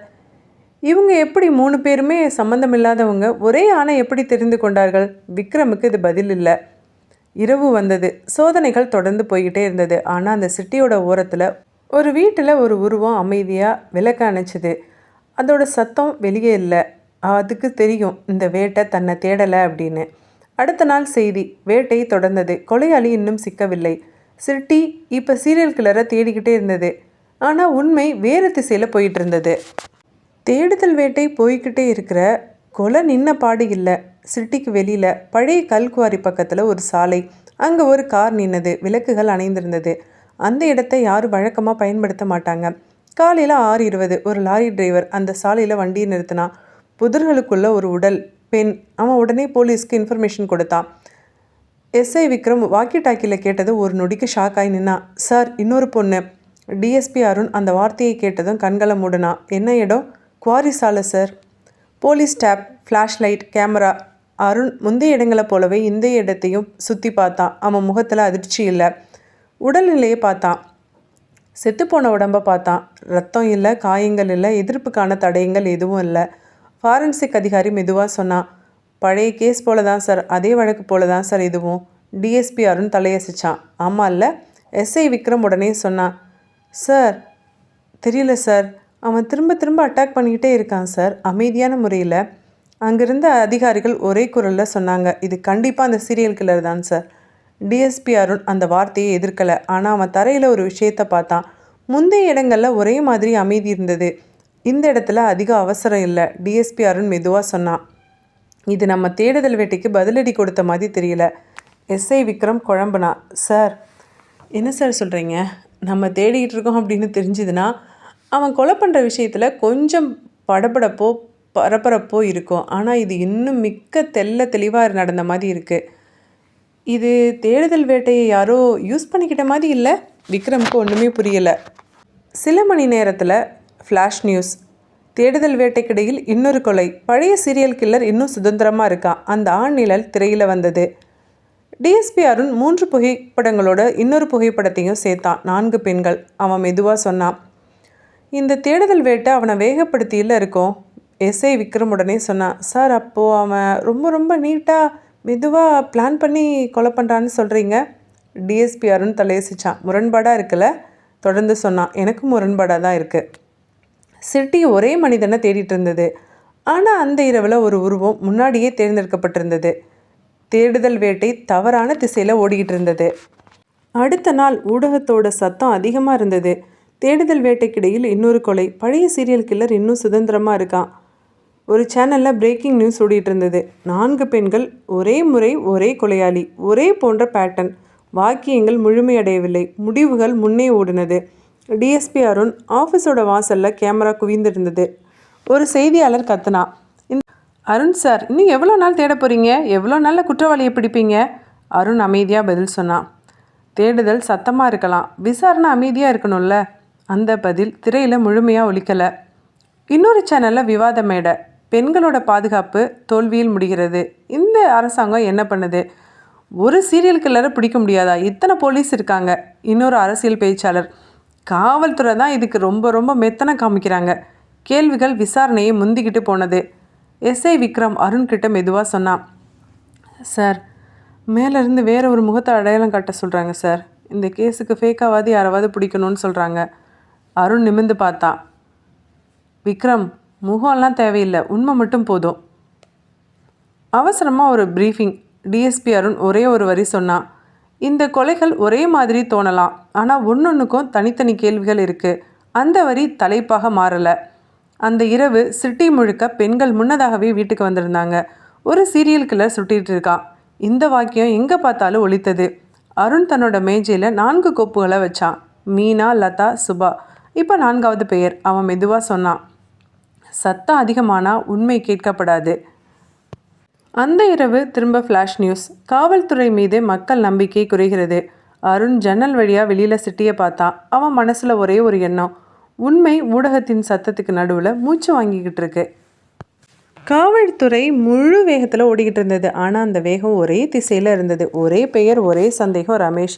இவங்க எப்படி 3 பேருமே சம்மந்தம் இல்லாதவங்க ஒரே ஆணை எப்படி தெரிந்து கொண்டார்கள்? விக்ரமுக்கு இது பதில் இல்லை. இரவு வந்தது. சோதனைகள் தொடர்ந்து போய்கிட்டே இருந்தது. ஆனால் அந்த சிட்டியோட ஓரத்தில் ஒரு வீட்டில் ஒரு உருவம் அமைதியாக விளக்க அணைச்சிது. அதோட சத்தம் வெளியே இல்லை. அதுக்கு தெரியும் இந்த வேட்டை தன்னை தேடலை அப்படின்னு. அடுத்த நாள் செய்தி. வேட்டை தொடர்ந்தது. கொலையாளி இன்னும் சிக்கவில்லை. சிட்டி இப்போ சீரியல் கில்லரை தேடிக்கிட்டே இருந்தது. ஆனால் உண்மை வேறு திசையில் போயிட்டு இருந்தது. தேடுதல் வேட்டை போய்கிட்டே இருக்கிற, கொலை நின்ன பாடு இல்லை. சிட்டிக்கு வெளியில் பழைய கல்குவாரி பக்கத்தில் ஒரு சாலை. அங்கே ஒரு கார் நின்னது. விளக்குகள் அணைந்திருந்தது. அந்த இடத்தை யாரும் வழக்கமாக பயன்படுத்த மாட்டாங்க. காலையில் 6:20 ஒரு லாரி டிரைவர் அந்த சாலையில் வண்டியை நிறுத்தினான். புதர்களுக்குள்ள ஒரு உடல், பெண். அவன் உடனே போலீஸ்க்கு இன்ஃபர்மேஷன் கொடுத்தான். எஸ்ஐ விக்ரம் வாக்கி டாக்கியில் கேட்டது ஒரு நொடிக்கு ஷாக்காய் நின்னான். சார், இன்னொரு பொண்ணு. டிஎஸ்பி அருண் அந்த வார்த்தையை கேட்டதும் கண்களை மூடினான். என்ன இடம்? குவாரி சாலை sir. Police tape, flash light, camera. Arun முந்தைய இடங்களை போலவே இந்த இடத்தையும் சுற்றி பார்த்தான். அவன் முகத்தில் அதிர்ச்சி இல்லை. உடல்நிலையை பார்த்தான். செத்துப்போன உடம்பை பார்த்தான். ரத்தம் இல்லை, காயங்கள் இல்லை, எதிர்ப்புக்கான தடயங்கள் எதுவும் இல்லை. ஃபாரன்சிக் அதிகாரி மெதுவாக சொன்னான். பழைய கேஸ் போல தான் சார், அதே வழக்கு போல தான் சார் இதுவும். டிஎஸ்பி அருண் தலையசிச்சான். ஆமாம் இல்லை? எஸ்ஐ விக்ரம் உடனே சொன்னான். சார், தெரியல சார், அவன் திரும்ப திரும்ப அட்டாக் பண்ணிக்கிட்டே இருக்கான் சார், அமைதியான முறையில். அங்கிருந்த அதிகாரிகள் ஒரே குரலில் சொன்னாங்க. இது கண்டிப்பாக அந்த சீரியல் கில்லர் தான் சார். டிஎஸ்பி அருண் அந்த வார்த்தையை எதிர்க்கலை. ஆனால் அவன் தரையில் ஒரு விஷயத்தை பார்த்தான். முந்தைய இடங்களில் ஒரே மாதிரி அமைதி இருந்தது. இந்த இடத்துல அதிக அவசரம் இல்லை. டிஎஸ்பி அருண் மெதுவாக சொன்னான். இது நம்ம தேடுதல் வேட்டைக்கு பதிலடி கொடுத்த மாதிரி தெரியல. எஸ்ஐ விக்ரம் குழம்புனா. சார், என்ன சார் சொல்கிறீங்க? நம்ம தேடிக்கிட்டு இருக்கோம் அப்படின்னு தெரிஞ்சுதுன்னா அவன் கொலை பண்ணுற விஷயத்தில் கொஞ்சம் படபடப்போ பரபரப்போ இருக்கும். ஆனால் இது இன்னும் மிக்க தெளிவாக நடந்த மாதிரி இருக்குது. இது தேடுதல் வேட்டையை யாரோ யூஸ் பண்ணிக்கிட்ட மாதிரி இல்லை? விக்ரமுக்கு ஒன்றுமே புரியலை. சில மணி நேரத்தில் ஃப்ளாஷ் நியூஸ். தேடுதல் வேட்டைக்கிடையில் இன்னொரு கொலை. பழைய சீரியல் கில்லர் இன்னும் சுதந்திரமாக இருக்கான். அந்த ஆண் நிழல் திரையில் வந்தது. டிஎஸ்பி அருண் 3 புகைப்படங்களோட இன்னொரு புகைப்படத்தையும் சேர்த்தான். 4 பெண்கள். அவன் மெதுவாக சொன்னான். இந்த தேடுதல் வேட்டை அவனை வேகப்படுத்தியில் இருக்கும். எஸ்ஐ விக்ரம் உடனே சொன்னான். சார், அப்போது அவன் ரொம்ப நீட்டாக மெதுவாக பிளான் பண்ணி கொலை பண்ணுறான்னு சொல்கிறீங்க? டிஎஸ்பி அருண் தலையசிச்சான். முரண்பாடாக இருக்குல்ல? தொடர்ந்து சொன்னான். எனக்கும் முரண்பாடாக தான் இருக்குது. சிட்டி ஒரே மனிதனை தேடிட்டு இருந்தது. ஆனால் அந்த இரவில் ஒரு உருவம் முன்னாடியே தேர்ந்தெடுக்கப்பட்டிருந்தது. தேடுதல் வேட்டை தவறான திசையில் ஓடிக்கிட்டு இருந்தது. அடுத்த நாள் ஊடகத்தோட சத்தம் அதிகமாக இருந்தது. தேடுதல் வேட்டைக்கிடையில் இன்னொரு கொலை. பழைய சீரியல் கில்லர் இன்னும் சுதந்திரமாக இருக்கான். ஒரு சேனலில் பிரேக்கிங் நியூஸ் ஓடிட்டு இருந்தது. 4 பெண்கள், ஒரே முறை, ஒரே கொலையாளி, ஒரே போன்ற பேட்டர்ன். வாக்கியங்கள் முழுமையடையவில்லை, முடிவுகள் முன்னே ஓடினது. டிஎஸ்பி அருண் ஆஃபீஸோட வாசலில் கேமரா குவிந்திருந்தது. ஒரு செய்தியாளர் கத்துனா, அருண் சார், இன்னும் எவ்வளோ நாள் தேட போகிறீங்க? எவ்வளோ நாளில் குற்றவாளியை பிடிப்பீங்க? அருண் அமைதியாக பதில் சொன்னான். தேடுதல் சத்தமாக இருக்கலாம், விசாரணை அமைதியாக இருக்கணும்ல. அந்த பதில் திரையில் முழுமையாக ஒலிக்கலை. இன்னொரு சேனலில் விவாத மேடை. பெண்களோட பாதுகாப்பு தோல்வியில் முடிகிறது. இந்த அரசாங்கம் என்ன பண்ணுது? ஒரு சீரியல் கில்லரை பிடிக்க முடியாதா? இத்தனை போலீஸ் இருக்காங்க. இன்னொரு அரசியல் பேச்சாளர், காவல்துறை தான் இதுக்கு ரொம்ப ரொம்ப மெத்தனை காமிக்கிறாங்க. கேள்விகள் விசாரணையை முந்திக்கிட்டு போனது. எஸ்ஐ விக்ரம் அருண்கிட்ட மெதுவாக சொன்னான். சார், மேலேருந்து வேற ஒரு முகத்தை அடையாளம் காட்ட சொல்கிறாங்க சார். இந்த கேஸுக்கு ஃபேக்காவது யாராவது பிடிக்கணும்னு சொல்கிறாங்க. அருண் நிமிர்ந்து பார்த்தான். விக்ரம், முகம்லாம் தேவையில்லை, உண்மை மட்டும் போதும். அவசரமாக ஒரு ப்ரீஃபிங். டிஎஸ்பி அருண் ஒரே ஒரு வரி சொன்னான். இந்த கொலைகள் ஒரே மாதிரி தோணலாம், ஆனால் ஒன்னொன்றுக்கும் தனித்தனி கேள்விகள் இருக்குது. அந்த வரி தலைப்பாக மாறலை. அந்த இரவு சிட்டி முழுக்க பெண்கள் முன்னதாகவே வீட்டுக்கு வந்திருந்தாங்க. ஒரு சீரியல் கில்லர் சுட்டிகிட்டு இருக்கான். இந்த வாக்கியம் எங்கே பார்த்தாலும் ஒலித்தது. அருண் தன்னோட மேஜையில் 4 கோப்புகளை வச்சான். மீனா, லதா, சுபா. இப்போ 4வது பெயர். அவன் மெதுவாக சொன்னான். சத்தம் அதிகமானால் உண்மை கேட்கப்படாது. அந்த இரவு திரும்ப ஃப்ளாஷ் நியூஸ். காவல்துறை மீது மக்கள் நம்பிக்கை குறைகிறது. அருண் ஜன்னல் வழியாக வெளியில் சிட்டியை பார்த்தான். அவன் மனசில் ஒரே ஒரு எண்ணம். உண்மை ஊடகத்தின் சத்தத்துக்கு நடுவில் மூச்சு வாங்கிக்கிட்டு இருக்கு. காவல்துறை முழு வேகத்தில் ஓடிக்கிட்டு இருந்தது. ஆனால் அந்த வேகம் ஒரே திசையில் இருந்தது. ஒரே பெயர், ஒரே சந்தேகம், ரமேஷ்.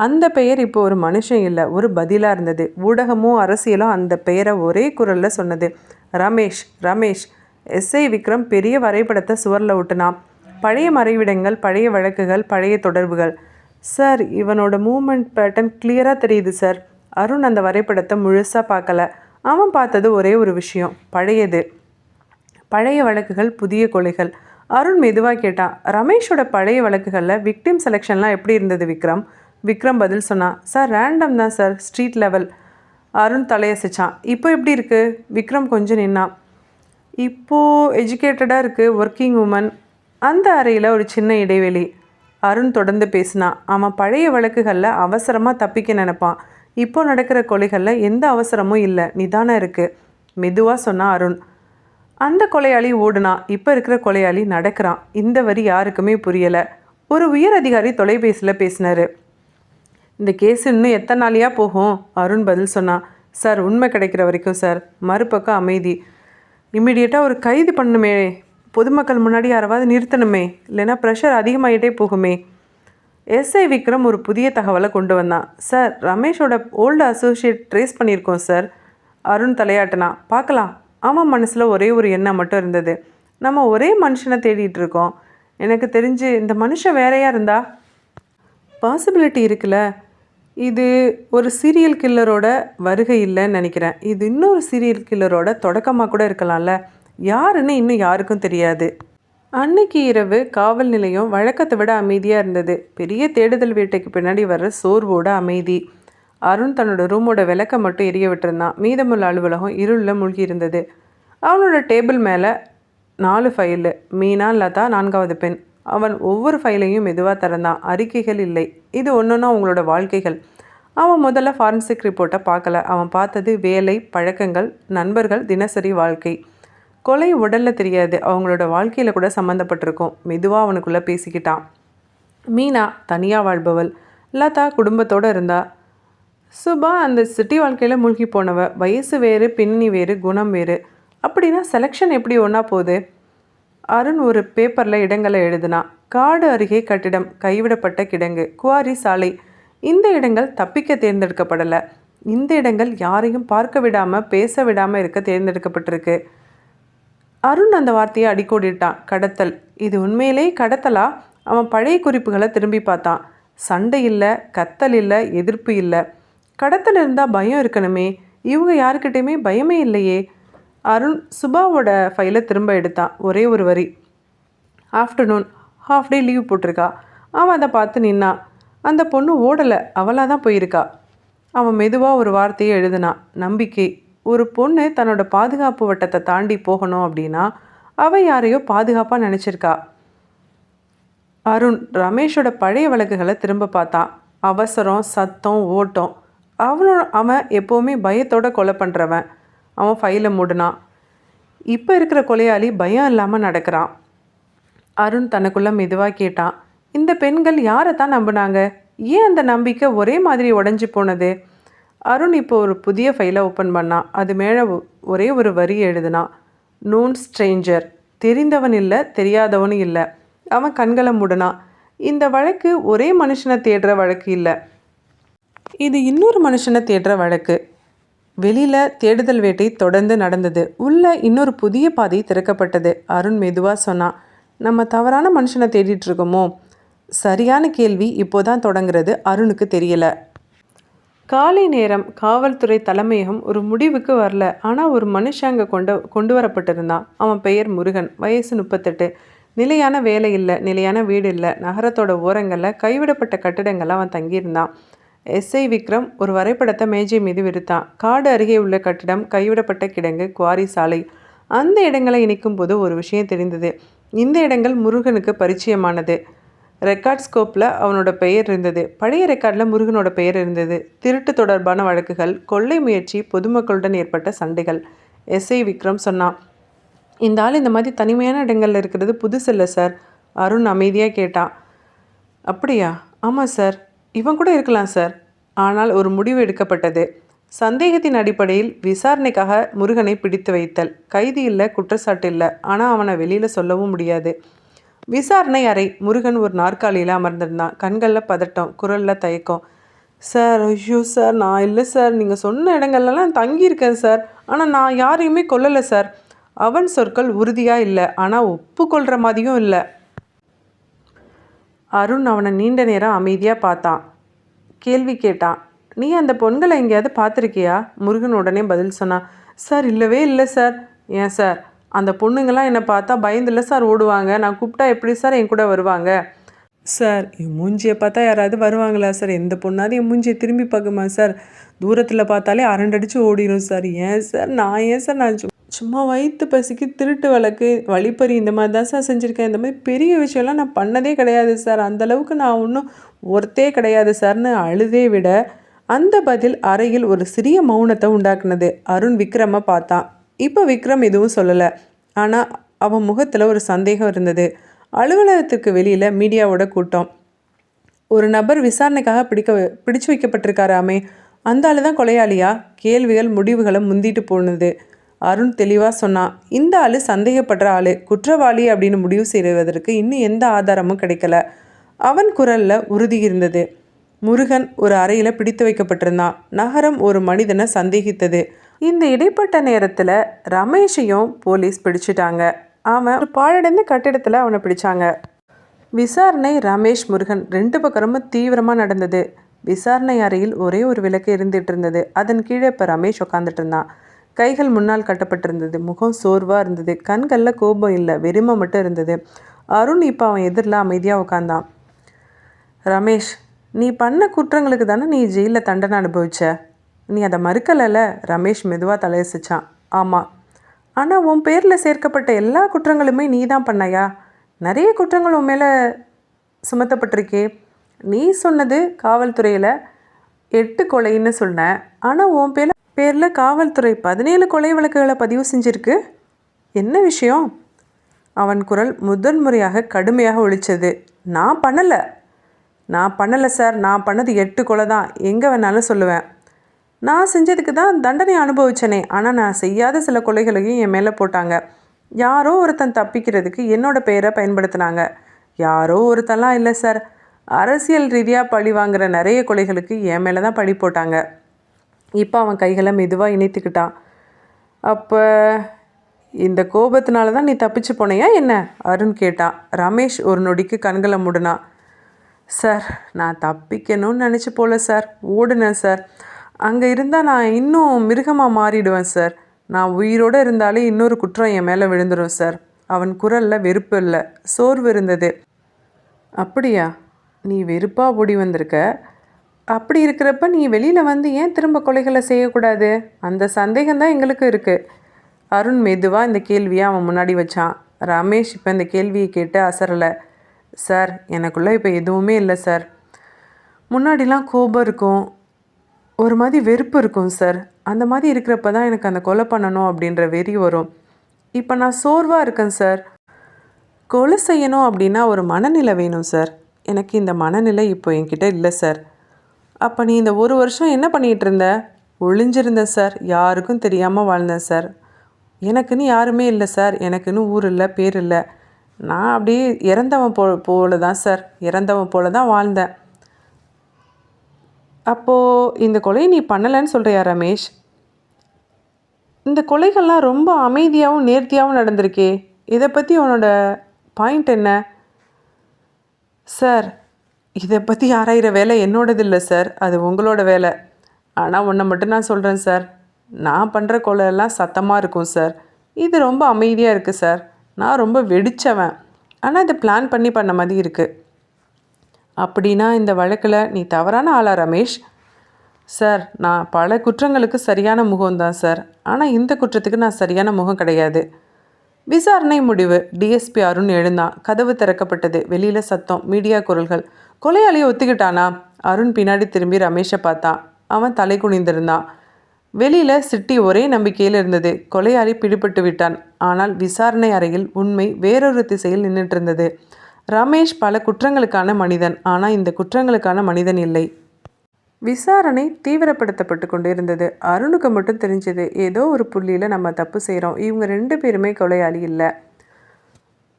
அந்த பெயர் இப்போ ஒரு மனுஷன் இல்லை, ஒரு பதிலாக இருந்தது. ஊடகமும் அரசியலும் அந்த பெயரை ஒரே குரலில் சொன்னது. ரமேஷ், ரமேஷ். எஸ்ஐ விக்ரம் பெரிய வரைபடத்தை சுவரில் ஒட்டுனான். பழைய மறைவிடங்கள், பழைய வழக்குகள், பழைய தொடர்புகள். சார், இவனோட மூமெண்ட் பேட்டர்ன் கிளியராக தெரியுது சார். அருண் அந்த வரைபடத்தை முழுசாக பார்க்கல. அவன் பார்த்தது ஒரே ஒரு விஷயம், பழையது. பழைய வழக்குகள், புதிய கொலைகள். அருண் மெதுவாக கேட்டான். ரமேஷோட பழைய வழக்குகளில் விக்டிம் செலெக்ஷன்லாம் எப்படி இருந்தது விக்ரம்? விக்ரம் பதில் சொன்னான். சார், ரேண்டம் தான் சார், ஸ்ட்ரீட் லெவல். அருண் தலையசைச்சான். இப்போ எப்படி இருக்குது? விக்ரம் கொஞ்சம் நின்னான். இப்போது எஜுகேட்டடாக இருக்குது, ஒர்க்கிங் உமன். அந்த அறையில் ஒரு சின்ன இடைவெளி. அருண் தொடர்ந்து பேசினான். அவன் பழைய வழக்குகளில் அவசரமாக தப்பிக்க நினைப்பான். இப்போ நடக்கிற கொலைகளில் எந்த அவசரமும் இல்லை, நிதானம் இருக்குது. மெதுவாக சொன்னான் அருண். அந்த கொலையாளி ஓடுனா, இப்போ இருக்கிற கொலையாளி நடக்கிறான். இந்த வரி யாருக்குமே புரியலை. ஒரு உயர் அதிகாரி தொலைபேசியில் பேசினார். இந்த கேஸ் இன்னும் எத்தனை நாளையாக போகும்? அருண் பதில் சொன்னான். சார், உண்மை கிடைக்கிற வரைக்கும் சார். மறுபக்கம் அமைதி. இம்மிடியேட்டாக ஒரு கைது பண்ணணுமே, பொதுமக்கள் முன்னாடி யாராவது நிறுத்தணுமே, இல்லைன்னா ப்ரெஷர் அதிகமாகிட்டே போகுமே. எஸ்ஐ விக்ரம் ஒரு புதிய தகவலை கொண்டு வந்தான். சார், ரமேஷோட ஓல்டு அசோசியேட் ட்ரேஸ் பண்ணியிருக்கோம் சார். அருண் தலையாட்டினான். பார்க்கலாம். அவன் மனசில் ஒரே ஒரு எண்ணம் மட்டும் இருந்தது. நம்ம ஒரே மனுஷனை தேடிட்டு இருக்கோம். எனக்கு தெரிஞ்சு இந்த மனுஷன் வேறையாக இருந்தா பாசிபிலிட்டி இருக்குல்ல. இது ஒரு சீரியல் கில்லரோட வருகை இல்லைன்னு நினைக்கிறேன். இது இன்னொரு சீரியல் கில்லரோட தொடக்கமாக கூட இருக்கலாம்ல. யாருன்னு இன்னும் யாருக்கும் தெரியாது. அன்னைக்கு இரவு காவல் நிலையம் வழக்கத்தை விட அமைதியாக இருந்தது. பெரிய தேடுதல் வேட்டைக்கு பின்னாடி வர்ற சோர்வோட அமைதி. அருண் தன்னோட ரூமோட விளக்கை மட்டும் எரிய விட்டுருந்தான். மீதமுள்ள அலுவலகம் இருளில் மூழ்கி இருந்தது. அவனோட டேபிள் மேலே 4 ஃபைலு. மீனா, லதா, 4வது பெண். அவன் ஒவ்வொரு ஃபைலையும் மெதுவாக திறந்தான். அறிக்கைகள் இல்லை. இது ஒன்றுன்னா அவங்களோட வாழ்க்கைகள். அவன் முதல்ல ஃபாரன்சிக் ரிப்போர்ட்டை பார்க்கல. அவன் பார்த்தது வேலை, பழக்கங்கள், நண்பர்கள், தினசரி வாழ்க்கை. கொலை உடலில் தெரியாது, அவங்களோட வாழ்க்கையில் கூட சம்மந்தப்பட்டிருக்கும். மெதுவாக அவனுக்குள்ளே பேசிக்கிட்டான். மீனா தனியாக வாழ்பவள். லதா குடும்பத்தோடு இருந்தா. சுபா அந்த சிட்டி வாழ்க்கையில் மூழ்கி போனவ. வயசு வேறு, பின்னணி வேறு, குணம் வேறு. அப்படின்னா செலெக்ஷன் எப்படி ஒன்றா போகுது? அருண் ஒரு பேப்பரில் இடங்களை எழுதினான். காடு அருகே கட்டிடம், கைவிடப்பட்ட கிடங்கு, குவாரி சாலை. இந்த இடங்கள் தப்பிக்க தேர்ந்தெடுக்கப்படலை. இந்த இடங்கள் யாரையும் பார்க்க விடாமல், பேச விடாமல் இருக்க தேர்ந்தெடுக்கப்பட்டிருக்கு. அருண் அந்த வார்த்தையை அடிக்கோடிட்டான். கடத்தல். இது உண்மையிலே கடத்தலா? அவன் பழைய குறிப்புகளை திரும்பி பார்த்தான். சண்டை இல்லை, கத்தல் இல்லை, எதிர்ப்பு இல்லை. கடத்தல் இருந்தால் பயம் இருக்கணுமே. இவங்க யாருக்கிட்டையுமே பயமே இல்லையே. அருண் சுபாவோட ஃபைலை திரும்ப எடுத்தான். ஒரே ஒரு வரி. ஆஃப்டர்நூன், ஹாஃப் டே லீவ் போட்டிருக்கா. அவன் அதை பார்த்து நின்னான். அந்த பொண்ணு ஓடலை, அவளாக தான் போயிருக்கா. அவன் மெதுவாக ஒரு வார்த்தையை எழுதினான். நம்பிக்கை. ஒரு பொண்ணு தன்னோட பாதுகாப்பு வட்டத்தை தாண்டி போகணும் அப்படின்னா அவள் யாரையோ பாதுகாப்பாக நினச்சிருக்கா. அருண் ரமேஷோட பழைய வழக்குகளை திரும்ப பார்த்தான். அவசரம், சத்தம், ஓட்டம். அவன் எப்போவுமே பயத்தோட கொலை பண்ணுறவன். அவன் ஃபைலை மூடினான். இப்போ இருக்கிற கொலையாளி பயம் இல்லாமல் நடக்கிறான். அருண் தனக்குள்ளே மெதுவாக கேட்டான், இந்த பெண்கள் யாரை தான் நம்பினாங்க? ஏன் அந்த நம்பிக்கை ஒரே மாதிரி உடஞ்சி போனது? அருண் இப்போ ஒரு புதிய ஃபைலை ஓப்பன் பண்ணான். அது மேலே ஒரே ஒரு வரி எழுதினான், நோன் ஸ்ட்ரேஞ்சர். தெரிந்தவன் இல்லை, தெரியாதவனும் இல்லை. அவன் கண்களை மூடினான். இந்த வழக்கு ஒரே மனுஷனை தேடுற வழக்கு இல்லை, இது இன்னொரு மனுஷனை தேடுற வழக்கு. வெளியில் தேடுதல் வேட்டை தொடர்ந்து நடந்தது. உள்ள இன்னொரு புதிய பாதை திறக்கப்பட்டது. அருண் மெதுவாக சொன்னான், நம்ம தவறான மனுஷனை தேடிட்டுருக்கோமோ? சரியான கேள்வி இப்போதான் தொடங்குறது. அருணுக்கு தெரியல. காலை நேரம். காவல்துறை தலைமையகம் ஒரு முடிவுக்கு வரல. ஆனால் ஒரு மனுஷன் அங்கே கொண்டு வரப்பட்டிருந்தான். அவன் பெயர் முருகன். வயசு 38. நிலையான வேலை இல்லை, நிலையான வீடு இல்லை. நகரத்தோட ஓரங்களில் கைவிடப்பட்ட கட்டிடங்களில் அவன் தங்கியிருந்தான். எஸ்ஐ விக்ரம் ஒரு வரைபடத்தை மேஜை மீது விரித்தான். காடு அருகே உள்ள கட்டிடம், கைவிடப்பட்ட கிடங்கு, குவாரி சாலை, அந்த இடங்களை இணைக்கும் போது ஒரு விஷயம் தெரிந்தது. இந்த இடங்கள் முருகனுக்கு பரிச்சயமானது. ரெக்கார்ட் ஸ்கோப்பில் அவனோட பெயர் இருந்தது. பழைய ரெக்கார்டில் முருகனோட பெயர் இருந்தது. திருட்டு தொடர்பான வழக்குகள், கொள்ளை முயற்சி, பொதுமக்களுடன் ஏற்பட்ட சண்டைகள். எஸ்ஐ விக்ரம் சொன்னான், இந்த ஆள் இந்த மாதிரி தனிமையான இடங்களில் இருக்கிறது புதுசு இல்லை சார். அருண் அமைதியாக கேட்டான். அப்படியா? ஆமாம் சார், இவன் கூட இருக்கலாம் சார். ஆனால் ஒரு முடிவு எடுக்கப்பட்டது. சந்தேகத்தின் அடிப்படையில் விசாரணைக்காக முருகனை பிடித்து வைத்தல். கைது இல்லை, குற்றச்சாட்டு இல்லை. ஆனால் அவனை வெளியில் சொல்லவும் முடியாது. விசாரணை அறை. முருகன் ஒரு நாற்காலியில் அமர்ந்திருந்தான். கண்களில் பதட்டம், குரலில் தயக்கம். சார், ஐயோ சார், நான் இல்லை சார். நீங்கள் சொன்ன இடங்கள்லாம் தங்கியிருக்கேன் சார். ஆனால் நான் யாரையுமே கொல்லலை சார். அவன் சொற்கள் உறுதியாக இல்லை, ஆனால் ஒப்புக்கொள்கிற மாதிரியும் இல்லை. அருண் அவனை நீண்ட நேரம் அமைதியாக பார்த்தான். கேள்வி கேட்டான், நீ அந்த பொண்களை எங்கேயாவது பார்த்துருக்கியா? முருகன் உடனே பதில் சொன்னான், சார் இல்லவே இல்லை சார். ஏன் சார்? அந்த பொண்ணுங்களாம் என்னை பார்த்தா பயந்தில்லை சார் ஓடுவாங்க. நான் கூப்பிட்டா எப்படி சார் என் கூட வருவாங்க? சார், என் மூஞ்சியை பார்த்தா யாராவது வருவாங்களா சார்? எந்த பொண்ணாவது என் மூஞ்சியை திரும்பி பார்க்குமா சார்? தூரத்தில் பார்த்தாலே அரண்டடிச்சு ஓடிடும் சார். ஏன் சார் நான் சும்மா வயிற்று பசிக்கு திருட்டு வழக்கு, வழிப்பறி இந்த மாதிரி தான் சார் செஞ்சுருக்கேன். இந்த மாதிரி பெரிய விஷயம்லாம் நான் பண்ணதே கிடையாது சார். அந்தளவுக்கு நான் ஒன்றும் ஒர்த்தே கிடையாது சார்னு அழுதே விட அந்த பதில் அறையில் ஒரு சிறிய மௌனத்தை உண்டாக்குனது. அருண் விக்ரமை பார்த்தான். இப்போ விக்ரம் எதுவும் சொல்லலை. ஆனால் அவன் முகத்தில் ஒரு சந்தேகம் இருந்தது. அலுவலகத்துக்கு வெளியில் மீடியாவோட கூட்டம். ஒரு நபர் விசாரணைக்காக பிடிச்சு வைக்கப்பட்டிருக்காராமே, அந்த ஆள் தான் கொலையாளியா? கேள்விகள் முடிவுகளை முந்திட்டு போனது. அருண் தெளிவாக சொன்னான், இந்த ஆள் சந்தேகப்படுற ஆள், குற்றவாளி அப்படின்னு முடிவு செய்வதற்கு இன்னும் எந்த ஆதாரமும் கிடைக்கல. அவன் குரலில் உறுதி இருந்தது. முருகன் ஒரு அறையில் பிடித்து வைக்கப்பட்டிருந்தான். நகரம் ஒரு மனிதனை சந்தேகித்தது. இந்த இடைப்பட்ட நேரத்தில் ரமேஷையும் போலீஸ் பிடிச்சிட்டாங்க. அவன் ஒரு பாழடைந்த கட்டிடத்தில் அவனை பிடிச்சாங்க. விசாரணை ரமேஷ் முருகன் 2 பக்கமும் தீவிரமாக நடந்தது. விசாரணை அறையில் ஒரே ஒரு விளக்கு இருந்துகிட்டு இருந்தது. அதன் கீழே இப்போ ரமேஷ் உட்காந்துட்டு இருந்தான். கைகள் முன்னால் கட்டப்பட்டிருந்தது. முகம் சோர்வாக இருந்தது. கண்களில் கோபம் இல்லை, வெறுமை மட்டும் இருந்தது. அருண் இப்போ அவன் எதிரில் அமைதியாக உட்காந்தான். ரமேஷ், நீ பண்ண குற்றங்களுக்கு தானே நீ ஜெயிலில் தண்டனை அனுபவிச்ச. நீ அதை மறுக்கலைல்ல? ரமேஷ் மெதுவாக தலையசிச்சான். ஆமாம். ஆனால் உன் பேரில் சேர்க்கப்பட்ட எல்லா குற்றங்களுமே நீ தான் பண்ணையா? நிறைய குற்றங்கள் உன் மேலே சுமத்தப்பட்டிருக்கே. நீ சொன்னது காவல்துறையில் 8 கொலைன்னு சொன்ன. ஆனால் உன் பேரில் காவல்துறை 17 கொலை வழக்குகளை பதிவு செஞ்சுருக்கு. என்ன விஷயம்? அவன் குரல் முதன்முறையாக கடுமையாக ஒலிச்சது. நான் பண்ணலை சார். நான் பண்ணது 8 கொலை தான். எங்கே வேணாலும் சொல்லுவேன். நான் செஞ்சதுக்கு தான் தண்டனை அனுபவிச்சனே. ஆனால் நான் செய்யாத சில கொலைகளையும் என் மேலே போட்டாங்க. யாரோ ஒருத்தன் தப்பிக்கிறதுக்கு என்னோடய பெயரை பயன்படுத்தினாங்க. யாரோ ஒருத்தன்லாம் இல்லை சார். அரசியல் ரீதியாக பழி வாங்குகிற நிறைய கொலைகளுக்கு என் மேலே தான் பழி போட்டாங்க. இப்போ அவன் கைகளை மெதுவாக இணைத்துக்கிட்டான். அப்போ இந்த கோபத்தினால தான் நீ தப்பிச்சு போனையா என்ன? அருண் கேட்டான். ரமேஷ் ஒரு நொடிக்கு கண்களை மூடினான். சார், நான் தப்பிக்கணும்னு நினச்சி போல சார். ஓடுனேன் சார். அங்கே இருந்தால் நான் இன்னும் மிருகமாக மாறிடுவேன் சார். நான் உயிரோடு இருந்தாலே இன்னொரு குற்றம் என் மேலே விழுந்துடும் சார். அவன் குரலில் வெறுப்பு இல்லை, சோர்வு இருந்தது. அப்படியா? நீ வெறுப்பாக ஓடி வந்திருக்க. அப்படி இருக்கிறப்ப நீ வெளியில் வந்து ஏன் திரும்ப கொலைகளை செய்யக்கூடாது? அந்த சந்தேகம்தான் எங்களுக்கு இருக்குது. அருண் மெதுவாக இந்த கேள்வியை அவன் முன்னாடி வச்சான். ரமேஷ் இப்போ இந்த கேள்வியை கேட்டு அசரலை. சார், எனக்குள்ளே இப்போ எதுவுமே இல்லை சார். முன்னாடிலாம் கோபம் இருக்கும், ஒரு மாதிரி வெறுப்பு இருக்கும் சார். அந்த மாதிரி இருக்கிறப்ப தான் எனக்கு அந்த கொலை பண்ணணும் அப்படின்ற வெறி வரும். இப்போ நான் சோர்வாக இருக்கேன் சார். கொலை செய்யணும் அப்படின்னா ஒரு மனநிலை வேணும் சார். எனக்கு இந்த மனநிலை இப்போ என்கிட்ட இல்லை சார். அப்போ நீ இந்த 1 வருஷம் என்ன பண்ணிகிட்டு இருந்த? ஒளிஞ்சிருந்தேன் சார். யாருக்கும் தெரியாமல் வாழ்ந்தேன் சார். எனக்குன்னு யாருமே இல்லை சார். எனக்குன்னு ஊர் இல்லை, பேர் இல்லை. நான் அப்படியே இறந்தவன் போல தான் சார், இறந்தவன் போல தான் வாழ்ந்தேன். அப்போது இந்த கொலையை நீ பண்ணலைன்னு சொல்கிறியா ரமேஷ்? இந்த கொலைகள்லாம் ரொம்ப அமைதியாகவும் நேர்த்தியாகவும் நடந்திருக்கே. இதை பற்றி உன்னோட பாயிண்ட் என்ன? சார், இதை பற்றி ஆராயிற வேலை என்னோடது இல்லை சார், அது உங்களோட வேலை. ஆனால் ஒன்றை மட்டும் நான் சொல்கிறேன் சார், நான் பண்ணுற கொலையெல்லாம் சத்தமாக இருக்கும் சார். இது ரொம்ப அமைதியாக இருக்குது சார். நான் ரொம்ப வெடித்தவன், ஆனால் இதை பிளான் பண்ணி பண்ண மாதிரி இருக்குது. அப்படின்னா இந்த வழக்கில் நீ தவறான ஆளா ரமேஷ்? சார், நான் பல குற்றங்களுக்கு சரியான முகம்தான் சார். ஆனால் இந்த குற்றத்துக்கு நான் சரியான முகம் கிடையாது. விசாரணை முடிவு. டிஎஸ்பி அருண் எழுந்தான். கதவு திறக்கப்பட்டது. வெளியில் சத்தம், மீடியா குரல்கள். கொலையாளியை ஒத்துக்கிட்டானா? அருண் பின்னாடி திரும்பி ரமேஷை பார்த்தான். அவன் தலை குனிந்திருந்தான். வெளியில் சிட்டி ஒரே நம்பிக்கையில் இருந்தது. கொலையாளி பிடிபட்டு விட்டான். ஆனால் விசாரணை அறையில் உண்மை வேறொரு திசையில் நின்றுட்டு இருந்தது. ரமேஷ் பல குற்றங்களுக்கான மனிதன், ஆனால் இந்த குற்றங்களுக்கான மனிதன் இல்லை. விசாரணை தீவிரப்படுத்தப்பட்டு கொண்டு இருந்தது. அருணுக்கு மட்டும் தெரிஞ்சது, ஏதோ ஒரு புள்ளியில் நம்ம தப்பு செய்கிறோம், இவங்க 2 பேருமே கொலையாளி இல்லை.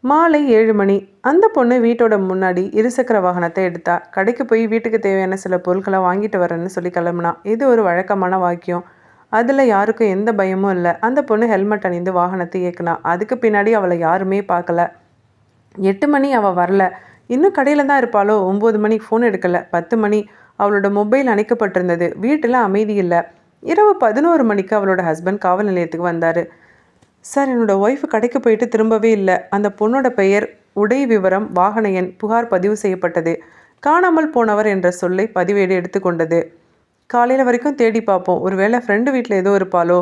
மாலை 7 மணி. அந்த பொண்ணு வீட்டோட முன்னாடி இருசக்கர வாகனத்தை எடுத்தா. கடைக்கு போய் வீட்டுக்கு தேவையான சில பொருட்களை வாங்கிட்டு வரேன்னு சொல்லி கிளம்புனா. இது ஒரு வழக்கமான வாக்கியம். அதில் யாருக்கும் எந்த பயமும் இல்லை. அந்த பொண்ணு ஹெல்மெட் அணிந்து வாகனத்தை இயக்குனா. அதுக்கு பின்னாடி அவளை யாருமே பார்க்கல. 8 மணி அவள் வரல. இன்னும் கடையில் தான் இருப்பாளோ. 9 மணிக்கு ஃபோன் எடுக்கலை. 10 மணி அவளோட மொபைல் அணைக்கப்பட்டிருந்தது. வீட்டில் அமைதி இல்லை. இரவு 11 மணிக்கு அவளோட ஹஸ்பண்ட் காவல் நிலையத்துக்கு வந்தார். சார், என்னோடய ஒய்ஃபு கடைக்கு போயிட்டு திரும்பவே இல்லை. அந்த பொண்ணோட பெயர், உடை விவரம், வாகன எண், புகார் பதிவு செய்யப்பட்டது. காணாமல் போனவர் என்ற சொல்லை பதிவேடு எடுத்துக்கொண்டது. காலையில் வரைக்கும் தேடி பார்ப்போம், ஒருவேளை ஃப்ரெண்டு வீட்டில் ஏதோ இருப்பாளோ.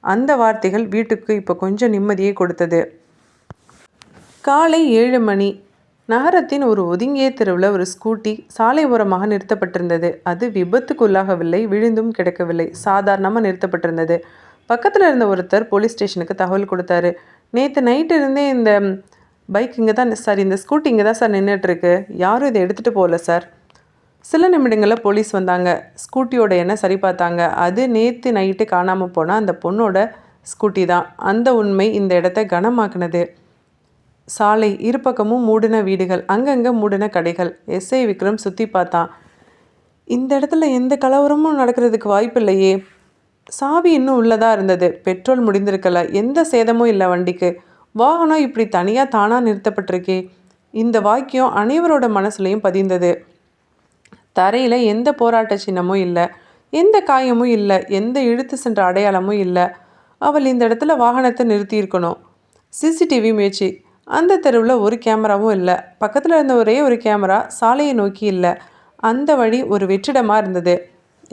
அந்த வார்த்தைகள் வீட்டுக்கு இப்போ கொஞ்சம் நிம்மதியை கொடுத்தது. காலை 7 மணி. நகரத்தின் ஒரு ஒதுங்கிய தெருவில் ஒரு ஸ்கூட்டி சாலை ஓரமாக நிறுத்தப்பட்டிருந்தது. அது விபத்துக்குள்ளாகவில்லை, விழுந்தும் கிடக்கவில்லை, சாதாரணமாக நிறுத்தப்பட்டிருந்தது. பக்கத்தில் இருந்த ஒருத்தர் போலீஸ் ஸ்டேஷனுக்கு தகவல் கொடுத்தாரு. நேற்று நைட்டு இருந்தே இந்த பைக் இங்கே தான் சார், இந்த ஸ்கூட்டி இங்கே தான் சார் நின்றுட்டுருக்கு. யாரும் இதை எடுத்துகிட்டு போகல சார். சில நிமிடங்களில் போலீஸ் வந்தாங்க. ஸ்கூட்டியோட எண்ணெய் சரி பார்த்தாங்க. அது நேற்று நைட்டு காணாமல் போனால் அந்த பொண்ணோட ஸ்கூட்டி தான். அந்த உண்மை இந்த இடத்த கனமாக்குனது. சாலை இருபக்கமும் மூடின வீடுகள், அங்கங்கே மூடின கடைகள். எஸ்ஐ விக்ரம் சுற்றி பார்த்தான். இந்த இடத்துல எந்த கலவரமும் நடக்கிறதுக்கு வாய்ப்பு இல்லையே. சாவி இன்னும் உள்ளதாக இருந்தது. பெட்ரோல் முடிந்திருக்கல. எந்த சேதமும் இல்லை வண்டிக்கு. வாகனம் இப்படி தனியாக தானாக நிறுத்தப்பட்டிருக்கே. இந்த வாக்கியம் அனைவரோட மனசுலையும் பதிந்தது. தரையில் எந்த போராட்ட சின்னமும் இல்லை, எந்த காயமும் இல்லை, எந்த இழுத்து சென்ற அடையாளமும் இல்லை. அவள் இந்த இடத்துல வாகனத்தை நிறுத்தியிருக்கணும். சிசிடிவி முயற்சி. அந்த தெருவில் ஒரு கேமராவும் இல்லை. பக்கத்தில் இருந்த ஒரே ஒரு கேமரா சாலையை நோக்கி இல்லை. அந்த வழி ஒரு வெற்றிடமாக இருந்தது.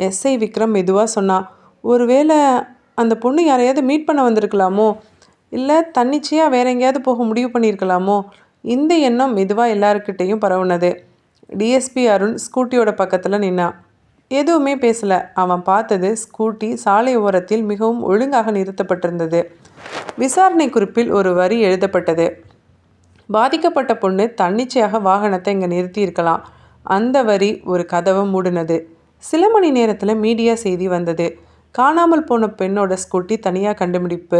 எஸ்ஐ விக்ரம் மெதுவாக சொன்னான், ஒருவேளை அந்த பொண்ணு யாரையாவது மீட் பண்ண வந்திருக்கலாமோ, இல்லை தன்னிச்சையாக வேற எங்கேயாவது போக முடிவு பண்ணியிருக்கலாமோ. இந்த எண்ணம் மெதுவாக எல்லாருக்கிட்டேயும் பரவுனது. டிஎஸ்பி அருண் ஸ்கூட்டியோட பக்கத்தில் நின்னான். எதுவுமே பேசலை. அவன் பார்த்தது ஸ்கூட்டி சாலை ஓரத்தில் மிகவும் ஒழுங்காக நிறுத்தப்பட்டிருந்தது. விசாரணை குறிப்பில் ஒரு வரி எழுதப்பட்டது. பாதிக்கப்பட்ட பொண்ணு தன்னிச்சையாக வாகனத்தை இங்கே நிறுத்தியிருக்கலாம். அந்த வரி ஒரு கதவை மூடினது. சில மணி நேரத்தில் மீடியா செய்தி வந்தது. காணாமல் போன பெண்ணோட ஸ்கூட்டி தனியாக கண்டுபிடிப்பு.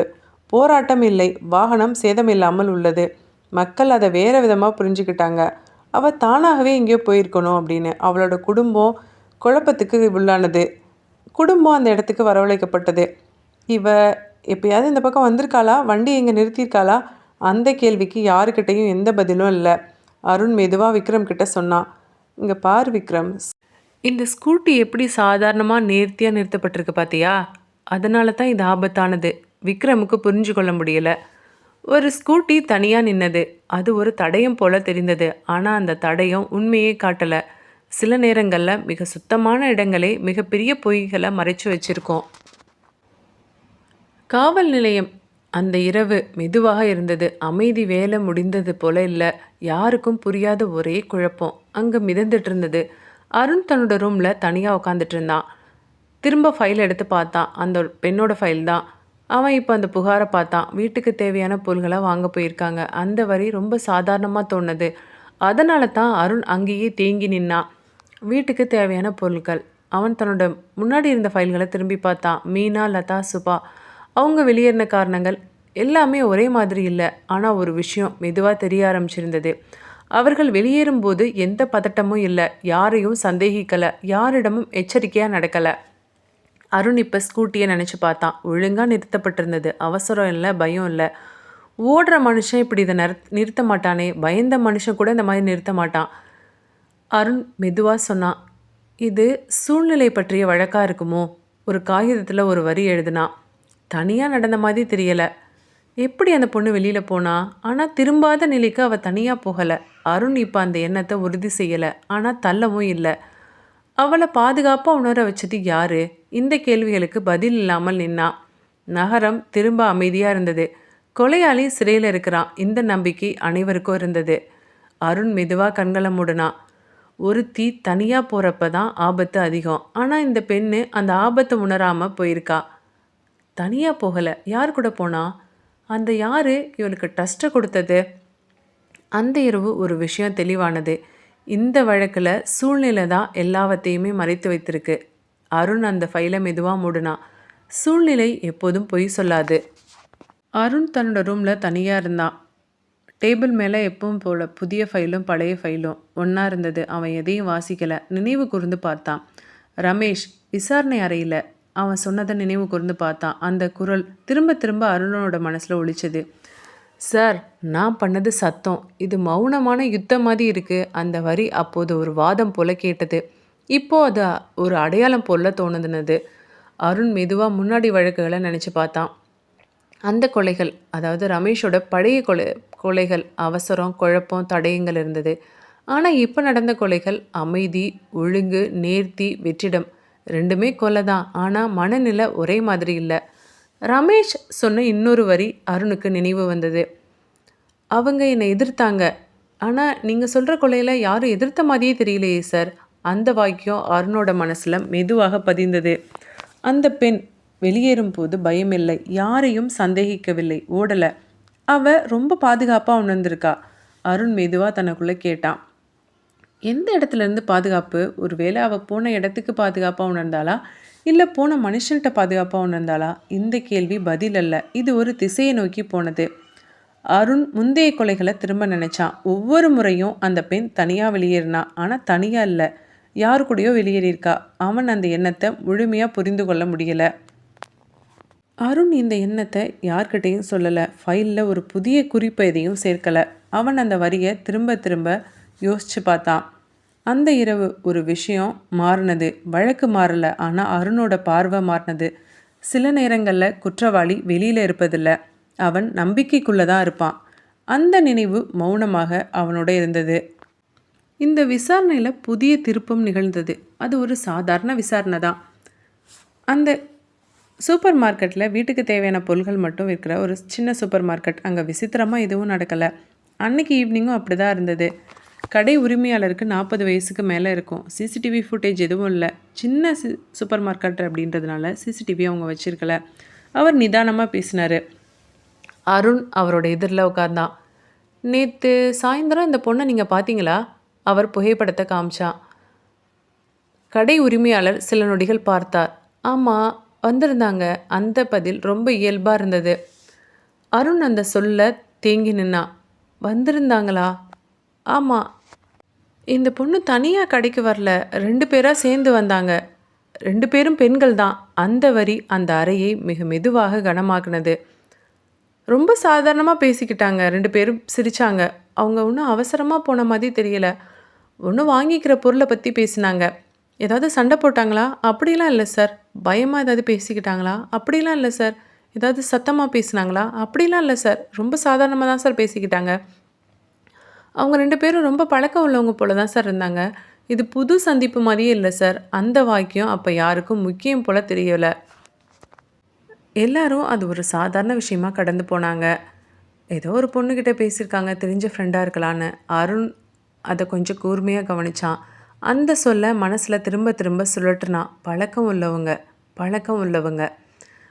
போராட்டம் இல்லை, வாகனம் சேதமில்லாமல் உள்ளது. மக்கள் அதை வேறு விதமாக புரிஞ்சுக்கிட்டாங்க. அவள் தானாகவே எங்கேயோ போயிருக்கணும் அப்படின்னு. அவளோட குடும்பம் குழப்பத்துக்கு உள்ளானது. குடும்பம் அந்த இடத்துக்கு வரவழைக்கப்பட்டது. இவ எப்பயாவது இந்த பக்கம் வந்திருக்காளா, வண்டி எங்கே நிறுத்தியிருக்காளா? அந்த கேள்விக்கு யாருக்கிட்டையும் எந்த பதிலும் இல்லை. அருண் மெதுவாக விக்ரம் கிட்ட சொன்னான், இங்கே பார் விக்ரம், இந்த ஸ்கூட்டி எப்படி சாதாரணமாக நேர்த்தியாக நிறுத்தப்பட்டிருக்கு பார்த்தியா? அதனால தான் இது ஆபத்தானது. விக்ரமுக்கு புரிஞ்சு கொள்ள முடியலை. ஒரு ஸ்கூட்டி தனியாக நின்னது. அது ஒரு தடயம் போல தெரிந்தது. ஆனால் அந்த தடயம் உண்மையே காட்டலை. சில நேரங்களில் மிக சுத்தமான இடங்களே மிகப்பெரிய பொய்களை மறைச்சு வச்சுருக்கோம். காவல் நிலையம். அந்த இரவு மெதுவாக இருந்தது. அமைதி. வேலை முடிந்தது போல இல்ல. யாருக்கும் புரியாத ஒரே குழப்பம் அங்க மிதந்துட்டு இருந்தது. அருண் தன்னோட ரூம்ல தனியா உட்காந்துட்டு இருந்தான். திரும்ப ஃபைல் எடுத்து பார்த்தான். அந்த பெண்ணோட ஃபைல் தான். அவன் இப்போ அந்த புகாரை பார்த்தான். வீட்டுக்கு தேவையான பொருள்களை வாங்க போயிருக்காங்க. அந்த வரி ரொம்ப சாதாரணமாக தோணுது. அதனால தான் அருண் அங்கேயே தேங்கி நின்னான். வீட்டுக்கு தேவையான பொருட்கள். அவன் தன்னோட முன்னாடி இருந்த ஃபைல்களை திரும்பி பார்த்தான். மீனா, லதா, சுபா அவங்க வெளியேறின காரணங்கள் எல்லாமே ஒரே மாதிரி இல்லை. ஆனால் ஒரு விஷயம் மெதுவாக தெரிய ஆரம்பிச்சிருந்தது. அவர்கள் வெளியேறும்போது எந்த பதட்டமும் இல்லை. யாரையும் சந்தேகிக்கலை. யாரிடமும் எச்சரிக்கையாக நடக்கலை. அருண் இப்போ ஸ்கூட்டியை நினச்சி பார்த்தான். ஒழுங்காக நிறுத்தப்பட்டிருந்தது. அவசரம் இல்லை, பயம் இல்லை. ஓடுற மனுஷன் இப்படி இதை நிறுத்த மாட்டானே. பயந்த மனுஷன் கூட இந்த மாதிரி நிறுத்த மாட்டான். அருண் மெதுவாக சொன்னான், இது சூழ்நிலை பற்றிய வழக்காக இருக்குமோ? ஒரு காகிதத்தில் ஒரு வரி எழுதுனான். தனியாக நடந்த மாதிரி தெரியலை. எப்படி அந்த பொண்ணு வெளியில் போனா? ஆனால் திரும்பாத நிலைக்கு அவள் தனியாக போகலை. அருண் இப்போ அந்த எண்ணத்தை உறுதி செய்யலை. ஆனால் தள்ளவும் இல்லை. அவளை பாதுகாப்பாக உணர வச்சது யாரு? இந்த கேள்விகளுக்கு பதில் இல்லாமல் நின்னா. நகரம் திரும்ப அமைதியாக இருந்தது. கொலையாளி சிறையில் இருக்கிறான். இந்த நம்பிக்கை அனைவருக்கும் இருந்தது. அருண் மெதுவாக கண்களை மூடினான். ஒருத்தி தனியாக போகிறப்ப தான் ஆபத்து அதிகம். ஆனால் இந்த பெண்ணு அந்த ஆபத்தை உணராமல் போயிருக்கா. தனியாக போகலை. யார் கூட போனா? அந்த யார் இவளுக்கு ட்ரஸ்ட்டை கொடுத்தது? அந்த இரவு ஒரு விஷயம் தெளிவானது. இந்த வழக்கில் சூழ்நிலை தான் எல்லாவற்றையுமே மறைத்து வைத்திருக்கு. அருண் அந்த ஃபைலை மெதுவாக மூடினான். சூழ்நிலை எப்போதும் பொய் சொல்லாது. அருண் தன்னோட ரூமில் தனியாக இருந்தான். டேபிள் மேலே எப்பவும் போல் புதிய ஃபைலும் பழைய ஃபைலும் ஒன்றா இருந்தது. அவன் எதையும் வாசிக்கலை. நினைவு கூர்ந்து பார்த்தான். ரமேஷ் விசாரணை அறையில். அவன் சொன்னதை நினைவு கூர்ந்து பார்த்தான். அந்த குரல் திரும்ப திரும்ப அருணோட மனசில் ஒலிச்சது. சார், நான் பண்ணது சத்தம். இது மௌனமான யுத்தம் மாதிரி இருக்குது. அந்த வரி அப்போது ஒரு வாதம் போல கேட்டது. இப்போது அது ஒரு அடையாளம் போல தோணுதுனது. அருண் மெதுவாக முன்னாடி வழக்குகளை நினச்சி பார்த்தான். அந்த கொலைகள், அதாவது ரமேஷோட பழைய கொலைகள் அவசரம், குழப்பம், தடயங்கள் இருந்தது. ஆனால் இப்போ நடந்த கொலைகள் அமைதி, ஒழுங்கு, நேர்த்தி, வெற்றிடம். ரெண்டுமே கொலை தான். ஆனால் மனநிலை ஒரே மாதிரி இல்லை. ரமேஷ் சொன்ன இன்னொரு வரி அருணுக்கு நினைவு வந்தது. அவங்க என்னை எதிர்த்தாங்க. ஆனால் நீங்கள் சொல்கிற கொலையில் யாரும் எதிர்த்த மாதிரியே தெரியலையே சார். அந்த வாக்கியம் அருணோட மனசில் மெதுவாக பதிந்தது. அந்த பெண் வெளியேறும் போது பயமில்லை. யாரையும் சந்தேகிக்கவில்லை. ஓடலை. அவள் ரொம்ப பாதுகாப்பாக உணர்ந்திருக்கா. அருண் மெதுவாக தனக்குள்ளே கேட்டான். எந்த இடத்துலேருந்து பாதுகாப்பு? ஒரு வேளை அவள் போன இடத்துக்கு பாதுகாப்பாக உணர்ந்தாளா? இல்லை போன மனுஷன்கிட்ட பாதுகாப்பாக உணர்ந்தாளா? இந்த கேள்வி பதில் அல்ல. இது ஒரு திசையை நோக்கி போனது. அருண் முந்தைய கொலைகளை திரும்ப நினச்சான். ஒவ்வொரு முறையும் அந்த பெண் தனியாக வெளியேறினா. ஆனால் தனியாக இல்லை, யாரு கூடயோ வெளியேறியிருக்கா. அவன் அந்த எண்ணத்தை முழுமையாக புரிந்து கொள்ள முடியலை. அருண் இந்த எண்ணத்தை யார்கிட்டையும் சொல்லலை. ஃபைலில் ஒரு புதிய குறிப்பை எதையும் சேர்க்கலை. அவன் அந்த வரியை திரும்ப திரும்ப யோசித்து பார்த்தான். அந்த இரவு ஒரு விஷயம் மாறினது. வழக்கு மாறலை, ஆனால் அருணோட பார்வை மாறினது. சில நேரங்களில் குற்றவாளி வெளியில் இருப்பதில்லை, அவன் நம்பிக்கைக்குள்ளே தான் இருப்பான். அந்த நினைவு மௌனமாக அவனோட இருந்தது. இந்த விசாரணையில் புதிய திருப்பம் நிகழ்ந்தது. அது ஒரு சாதாரண விசாரணை தான். அந்த சூப்பர் மார்க்கெட்டில் வீட்டுக்கு தேவையான பொருட்கள் மட்டும் விற்கிற ஒரு சின்ன சூப்பர் மார்க்கெட். அங்கே விசித்திரமாக எதுவும் நடக்கலை. அன்றைக்கி ஈவினிங்கும் அப்படி தான் இருந்தது. கடை உரிமையாளருக்கு 40 வயசுக்கு மேலே இருக்கும். சிசிடிவி ஃபுட்டேஜ் எதுவும் இல்லை. சின்ன சூப்பர் மார்க்கெட் அப்படின்றதுனால சிசிடிவி அவங்க வச்சுருக்கல. அவர் நிதானமாக பேசினார். அருண் அவரோட எதிரில் உட்கார்ந்தான். நேற்று சாயந்தரம் இந்த பொண்ணை நீங்கள் பார்த்தீங்களா? அவர் புகைப்படத்தை காமிச்சான். கடை உரிமையாளர் சில நொடிகள் பார்த்தார். ஆமாம், வந்திருந்தாங்க. அந்த பதில் ரொம்ப இயல்பாக இருந்தது. அருண் அந்த சொல்ல தேங்கி நின்னான். வந்திருந்தாங்களா? ஆமாம். இந்த பொண்ணு தனியாக கடைக்கு வரல, 2 பேராக சேர்ந்து வந்தாங்க. 2 பேரும் பெண்கள் தான். அந்த வரி அந்த அறையை மிக மெதுவாக கனமாக்குனது. ரொம்ப சாதாரணமாக பேசிக்கிட்டாங்க. 2 பேரும் சிரித்தாங்க. அவங்க ஒன்றும் அவசரமாக போன மாதிரி தெரியல. ஒன்றும் வாங்கிக்கிற பொருளை பற்றி பேசினாங்க. ஏதாவது சண்டை போட்டாங்களா? அப்படிலாம் இல்லை சார். பயமாக ஏதாவது பேசிக்கிட்டாங்களா? அப்படிலாம் இல்லை சார். ஏதாவது சத்தமாக பேசினாங்களா? அப்படிலாம் இல்லை சார். ரொம்ப சாதாரணமாக தான் சார் பேசிக்கிட்டாங்க. அவங்க 2 பேரும் ரொம்ப பழக்கம் உள்ளவங்க போல தான் சார் இருந்தாங்க. இது புது சந்திப்பு மாதிரியே இல்லை சார். அந்த வாக்கியம் அப்போ யாருக்கும் முக்கியம் போல் தெரியலை. எல்லாரும் அது ஒரு சாதாரண விஷயமா கடந்து போனாங்க. ஏதோ ஒரு பொண்ணுக்கிட்ட பேசியிருக்காங்க, தெரிஞ்ச ஃப்ரெண்டாக இருக்கலான்னு. அருண் அதை கொஞ்சம் கூர்மையாக கவனிச்சான். அந்த சொல்ல மனசில் திரும்ப திரும்ப சுழற்றுனான். பழக்கம் உள்ளவங்க.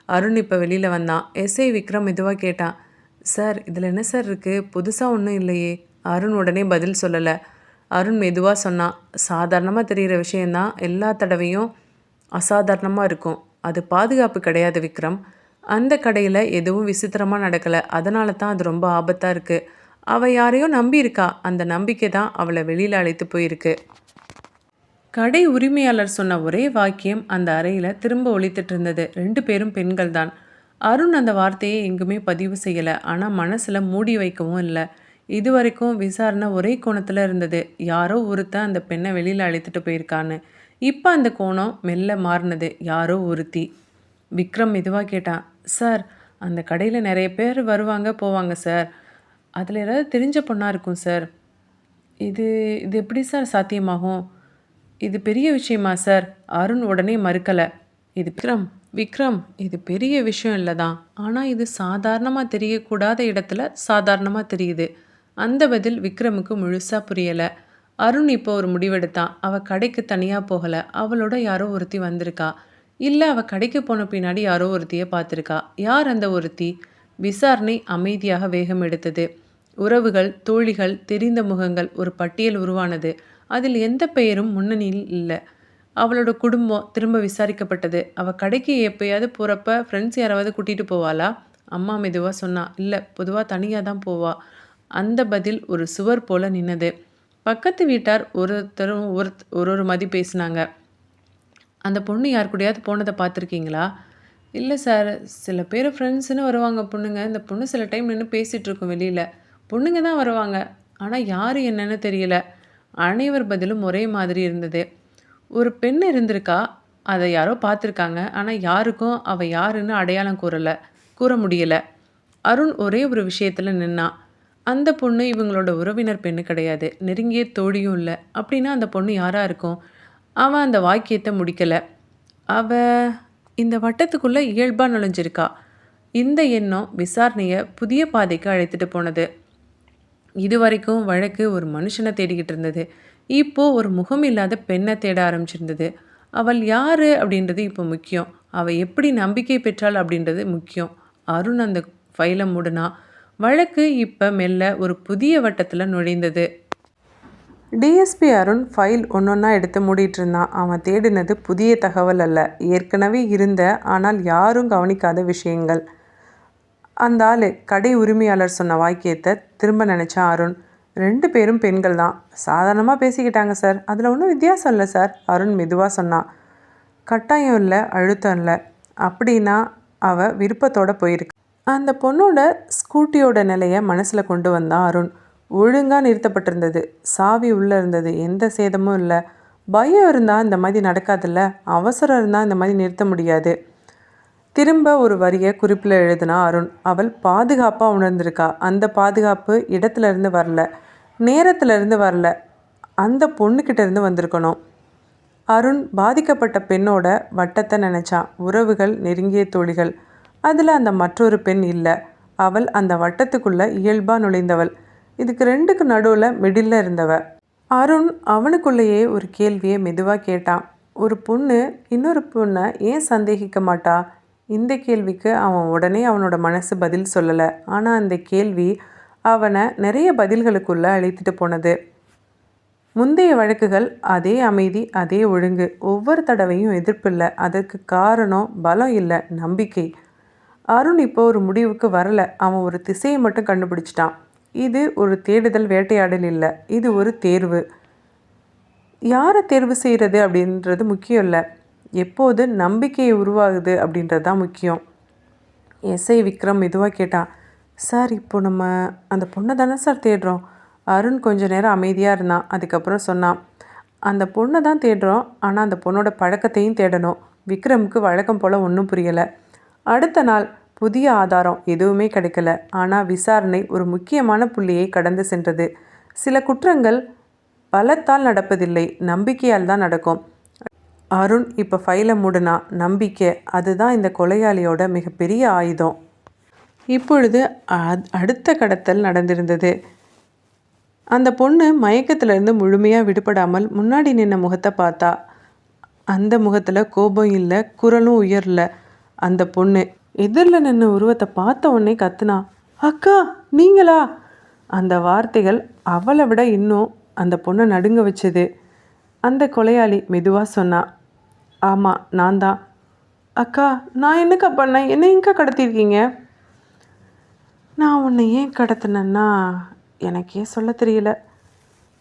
அருண் இப்போ வெளியில் வந்தான். எஸ்ஐ விக்ரம் மெதுவாக கேட்டான், சார் இதில் என்ன சார் இருக்குது? புதுசாக ஒன்றும் இல்லையே. அருண் உடனே பதில் சொல்லலை. அருண் மெதுவாக சொன்னான், சாதாரணமாக தெரிகிற விஷயந்தான் எல்லா தடவையும் அசாதாரணமாக இருக்கும். அது பாதுகாப்பு கிடையாது விக்ரம். அந்த கடையில் எதுவும் விசித்திரமாக நடக்கலை. அதனால தான் அது ரொம்ப ஆபத்தாக இருக்குது. அவள் யாரையோ நம்பியிருக்கா. அந்த நம்பிக்கை தான் அவளை வெளியில் அழைத்து போயிருக்கு. கடை உரிமையாளர் சொன்ன ஒரே வாக்கியம் அந்த அறையில் திரும்ப ஒலித்துட்டு இருந்தது. 2 பேரும் பெண்கள் தான். அருண் அந்த வார்த்தையை எங்குமே பதிவு செய்யலை. ஆனால் மனசில் மூடி வைக்கவும் இல்லை. இதுவரைக்கும் விசாரணை ஒரே கோணத்தில் இருந்தது. யாரோ ஒருத்தன் அந்த பெண்ணை வெளியில் அழைத்துட்டு போயிருக்கான்னு. இப்போ அந்த கோணம் மெல்ல மாறினது. யாரோ ஒருத்தி. விக்ரம் மெதுவாக கேட்டான், சார் அந்த கடையில் நிறைய பேர் வருவாங்க போவாங்க சார். அதில் ஏதாவது தெரிஞ்ச பொண்ணாக இருக்கும் சார். இது இது எப்படி சார் சாத்தியமாகும்? இது பெரிய விஷயமா சார்? அருண் உடனே மறுக்கலை. இது விக்ரம் இது பெரிய விஷயம் இல்லை தான். ஆனால் இது சாதாரணமாக தெரியக்கூடாத இடத்துல சாதாரணமாக தெரியுது. அந்த பதில் விக்ரமுக்கு முழுசாக புரியலை. அருண் இப்போ ஒரு முடிவெடுத்தான். அவள் கடைக்கு தனியாக போகலை. அவளோட யாரோ ஒருத்தி வந்திருக்கா. இல்லை, அவள் கடைக்கு போன பின்னாடி யாரோ ஒருத்தியை பார்த்துருக்கா. யார் அந்த ஒருத்தி? விசாரணை அமைதியாக வேகம் எடுத்தது. உறவுகள், தோழிகள், தெரிந்த முகங்கள், ஒரு பட்டியல் உருவானது. அதில் எந்த பெயரும் முன்னணியில் இல்லை. அவளோட குடும்பம் திரும்ப விசாரிக்கப்பட்டது. அவள் கடைக்கு எப்போயாவது போகிறப்ப ஃப்ரெண்ட்ஸ் யாராவது கூட்டிகிட்டு போவாளா? அம்மா மெதுவாக சொன்னா. இல்லை, பொதுவாக தனியாக தான் போவா. அந்த பதில் ஒரு சுவர் போல நின்னது. பக்கத்து வீட்டார் ஒருத்தரும் ஒரு மதி பேசினாங்க. அந்த பொண்ணு யார் கூடயாவது போனதை பார்த்துருக்கீங்களா? இல்லை சார், சில பேர் ஃப்ரெண்ட்ஸுன்னு வருவாங்க பொண்ணுங்க. இந்த பொண்ணு சில டைம் நின்று பேசிகிட்ருக்கும் வெளியில். பொண்ணுங்க தான் வருவாங்க. ஆனால் யார் என்னன்னு தெரியல. அனைவர் பதிலும் ஒரே மாதிரி இருந்தது. ஒரு பெண் இருந்திருக்கா. அதை யாரோ பார்த்துருக்காங்க. ஆனால் யாருக்கும் அவள் யாருன்னு அடையாளம் கூற முடியலை. அருண் ஒரே ஒரு விஷயத்தில் நின்னான். அந்த பொண்ணு இவங்களோட உறவினர் பெண்ணு கிடையாது. நெருங்கிய தோழியும் இல்லை. அப்படின்னா அந்த பொண்ணு யாராக இருக்கும்? அவன் அந்த வாக்கியத்தை முடிக்கலை. இந்த வட்டத்துக்குள்ளே இயல்பாக நுழைஞ்சிருக்கா. இந்த எண்ணம் விசாரணையை புதிய பாதைக்கு அழைத்துட்டு போனது. இதுவரைக்கும் வழக்கு ஒரு மனுஷனை தேடிக்கிட்டு இருந்தது. இப்போது ஒரு முகம் இல்லாத பெண்ணை தேட ஆரம்பிச்சிருந்தது. அவள் யார் அப்படின்றது இப்போ முக்கியம். அவள் எப்படி நம்பிக்கை பெற்றாள் அப்படின்றது முக்கியம். அருண் அந்த ஃபைலை மூடினா. வழக்கு இப்போ மெல்ல ஒரு புதிய வட்டத்தில் நுழைந்தது. டிஎஸ்பி அருண் ஃபைல் ஒன்றொன்னா எடுத்து மூடிட்டு இருந்தான். அவன் தேடினது புதிய தகவல் அல்ல, ஏற்கனவே இருந்த ஆனால் யாரும் கவனிக்காத விஷயங்கள். அந்த ஆள் கடை உரிமையாளர் சொன்ன வாக்கியத்தை திரும்ப நினச்சான் அருண். 2 பேரும் பெண்கள் தான். சாதாரணமாக பேசிக்கிட்டாங்க சார். அதில் ஒன்றும் வித்தியாசம் இல்லை சார். அருண் மெதுவாக சொன்னான். கட்டாயம் இல்லை, அழுத்தம் இல்லை. அப்படின்னா அவள் விருப்பத்தோடு போயிருக்கு. அந்த பொண்ணோட ஸ்கூட்டியோட நிலையை மனசில் கொண்டு வந்தான் அருண். ஒழுங்காக நிறுத்தப்பட்டிருந்தது. சாவி உள்ளே இருந்தது. எந்த சேதமும் இல்லை. பயம் இருந்தால் இந்த மாதிரி நடக்காதில்ல. அவசரம் இருந்தால் இந்த மாதிரி நிறுத்த முடியாது. திரும்ப ஒரு வரியை குறிப்பில் எழுதினா அருண். அவள் பாதுகாப்பாக உணர்ந்திருக்கா. அந்த பாதுகாப்பு இடத்துலேருந்து வரல, நேரத்துலேருந்து வரல, அந்த பொண்ணுக்கிட்ட இருந்து வந்திருக்கணும். அருண் பாதிக்கப்பட்ட பெண்ணோட வட்டத்தை நினச்சான். உறவுகள், நெருங்கிய தோழிகள். அதில் அந்த மற்றொரு பெண் இல்லை. அவள் அந்த வட்டத்துக்குள்ளே இயல்பாக நுழைந்தவள். இதுக்கு 2க்கு நடுவில் மிடில் இருந்தவ. அருண் அவனுக்குள்ளேயே ஒரு கேள்வியை மெதுவாக கேட்டான். ஒரு பொண்ணு இன்னொரு பொண்ணை ஏன் சந்தேகிக்க மாட்டா? இந்த கேள்விக்கு அவன் உடனே அவனோட மனசு பதில் சொல்லலை. ஆனால் அந்த கேள்வி அவனை நிறைய பதில்களுக்குள்ளே அழைத்துட்டு போனது. முந்தைய வழக்குகள் அதே அமைதி, அதே ஒழுங்கு. ஒவ்வொரு தடவையும் எதிர்ப்பு இல்லை. அதற்கு காரணம் பலம் இல்லை, நம்பிக்கை. அருண் இப்போ ஒரு முடிவுக்கு வரலை. அவன் ஒரு திசையை மட்டும் கண்டுபிடிச்சிட்டான். இது ஒரு தேடுதல் வேட்டையாடல் இல்லை, இது ஒரு தேர்வு. யாரை தேர்வு செய்கிறது அப்படின்றது முக்கியம் இல்லை. எப்போது நம்பிக்கையை உருவாகுது அப்படின்றது தான் முக்கியம். எஸ்ஐ விக்ரம் மெதுவாக கேட்டான். சார், இப்போ நம்ம அந்த பொண்ணை தானே சார் தேடுறோம்? அருண் கொஞ்சம் நேரம் அமைதியாக இருந்தான். அதுக்கப்புறம் சொன்னான், அந்த பொண்ணை தான் தேடுறோம். ஆனால் அந்த பொண்ணோட பழக்கத்தையும் தேடணும். விக்ரமுக்கு வழக்கம் போல் ஒன்றும் புரியலை. அடுத்த நாள் புதிய ஆதாரம் எதுவுமே கிடைக்கல. ஆனால் விசாரணை ஒரு முக்கியமான புள்ளியை கடந்து சென்றது. சில குற்றங்கள் பலத்தால் நடப்பதில்லை, நம்பிக்கையால் தான் நடக்கும். அருண் இப்போ ஃபைலை மூடுனா நம்பிக்கை, அதுதான் இந்த கொலையாளியோட மிகப்பெரிய ஆயுதம். இப்பொழுது அடுத்த கடத்தல் நடந்திருந்தது. அந்த பொண்ணு மயக்கத்திலேருந்து முழுமையாக விடுபடாமல் முன்னாடி நின்ன முகத்தை பார்த்தா. அந்த முகத்தில் கோபம் இல்லை, குரலும் உயரல. அந்த பொண்ணு எதிரில் நின்ன உருவத்தை பார்த்த உடனே கத்துனா, அக்கா நீங்களா? அந்த வார்த்தைகள் அவளை விட இன்னும் அந்த பொண்ணை நடுங்க வச்சது. அந்த கொலையாளி மெதுவாக சொன்னா, ஆமாம் நான் தான். அக்கா நான் என்னக்கா பண்ணேன்? என்ன எங்கே கடத்திருக்கீங்க? நான் உன்னை ஏன் கடத்தினேன்னா எனக்கே சொல்ல தெரியல.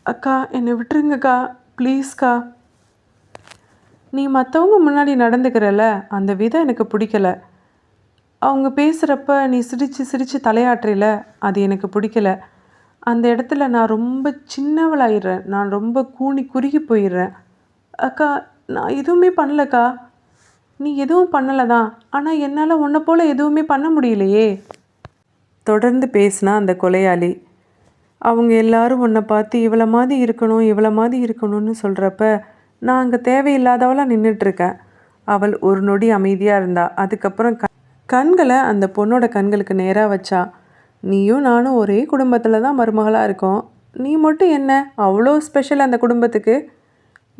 அக்கா என்னை விட்டுருங்கக்கா, ப்ளீஸ்க்கா. நீ மற்றவங்க முன்னாடி நடந்துக்கிறல, அந்த விதம் எனக்கு பிடிக்கல. அவங்க பேசுகிறப்ப நீ சிரித்து சிரித்து தலையாட்டுறில, அது எனக்கு பிடிக்கல. அந்த இடத்துல நான் ரொம்ப சின்னவளாயிடுறேன், நான் ரொம்ப கூனி குறுகி போயிடுறேன். அக்கா நான் எதுவுமே பண்ணலக்கா. நீ எதுவும் பண்ணலை தான், ஆனால் என்னால் உன்னை போல் எதுவுமே பண்ண முடியலையே. தொடர்ந்து பேசினா அந்த கொலையாளி. அவங்க எல்லாரும் உன்னை பார்த்து இவ்வளோ மாதிரி இருக்கணும் இவ்வளோ மாதிரி இருக்கணும்னு சொல்கிறப்ப நான் அங்கே தேவையில்லாதவளாக நின்றுட்டுருக்கேன். அவள் ஒரு நொடி அமைதியாக இருந்தா. அதுக்கப்புறம் கண்களை அந்த பொண்ணோட கண்களுக்கு நேராக வச்சா. நீயும் நானும் ஒரே குடும்பத்தில் தான் மருமகளாக இருக்கோம். நீ மட்டும் என்ன அவ்வளோ ஸ்பெஷல் அந்த குடும்பத்துக்கு?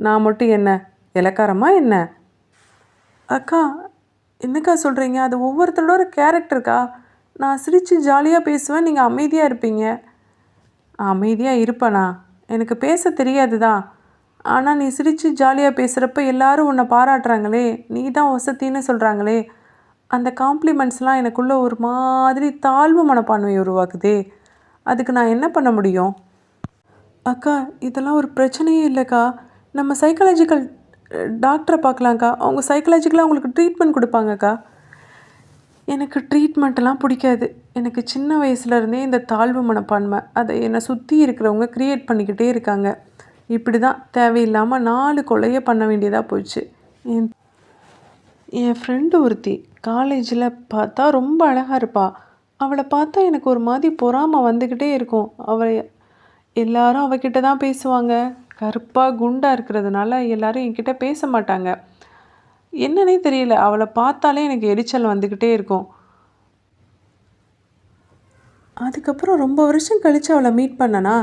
நான் மட்டும் என்ன இலக்காரமா என்ன? அக்கா என்னக்கா சொல்கிறீங்க? அது ஒவ்வொருத்தரோட கேரக்டருக்கா. நான் சிரித்து ஜாலியாக பேசுவேன், நீங்கள் அமைதியாக இருப்பீங்க. அமைதியாக இருப்பேனா? எனக்கு பேச தெரியாது தான். ஆனால் நீ சிரித்து ஜாலியாக பேசுகிறப்ப எல்லாரும் உன்னை பாராட்டுறாங்களே, நீ தான் வசத்தின்னு சொல்கிறாங்களே, அந்த காம்ப்ளிமெண்ட்ஸ்லாம் எனக்குள்ளே ஒரு மாதிரி தாழ்வு மனப்பான்மையை உருவாக்குதே. அதுக்கு நான் என்ன பண்ண முடியும்? அக்கா இதெல்லாம் ஒரு பிரச்சனையே இல்லைக்கா. நம்ம சைக்காலஜிக்கல் டாக்டரை பார்க்கலாங்க்கா. அவங்க சைக்காலஜிக்கலாக அவங்களுக்கு ட்ரீட்மெண்ட் கொடுப்பாங்கக்கா. எனக்கு ட்ரீட்மெண்ட்டெல்லாம் பிடிக்காது. எனக்கு சின்ன வயசுலேருந்தே இந்த தாழ்வு மனப்பான்மை அதை என்னை சுற்றி இருக்கிறவங்க க்ரியேட் பண்ணிக்கிட்டே இருக்காங்க. இப்படி தான் தேவையில்லாமல் 4 கொலையை பண்ண வேண்டியதாக போச்சு. என் ஃப்ரெண்டு ஒருத்தி காலேஜில் பார்த்தா ரொம்ப அழகாக இருப்பாள். அவளை பார்த்தா எனக்கு ஒரு மாதிரி பொறாமை வந்துக்கிட்டே இருக்கும். அவள் எல்லாரும் அவகிட்ட தான் பேசுவாங்க. கருப்பாக குண்டாக இருக்கிறதுனால எல்லாரும் என்கிட்ட பேச மாட்டாங்க. என்னன்னே தெரியல, அவளை பார்த்தாலே எனக்கு எரிச்சல் வந்துக்கிட்டே இருக்கும். அதுக்கப்புறம் ரொம்ப வருஷம் கழித்து அவளை மீட் பண்ணனா,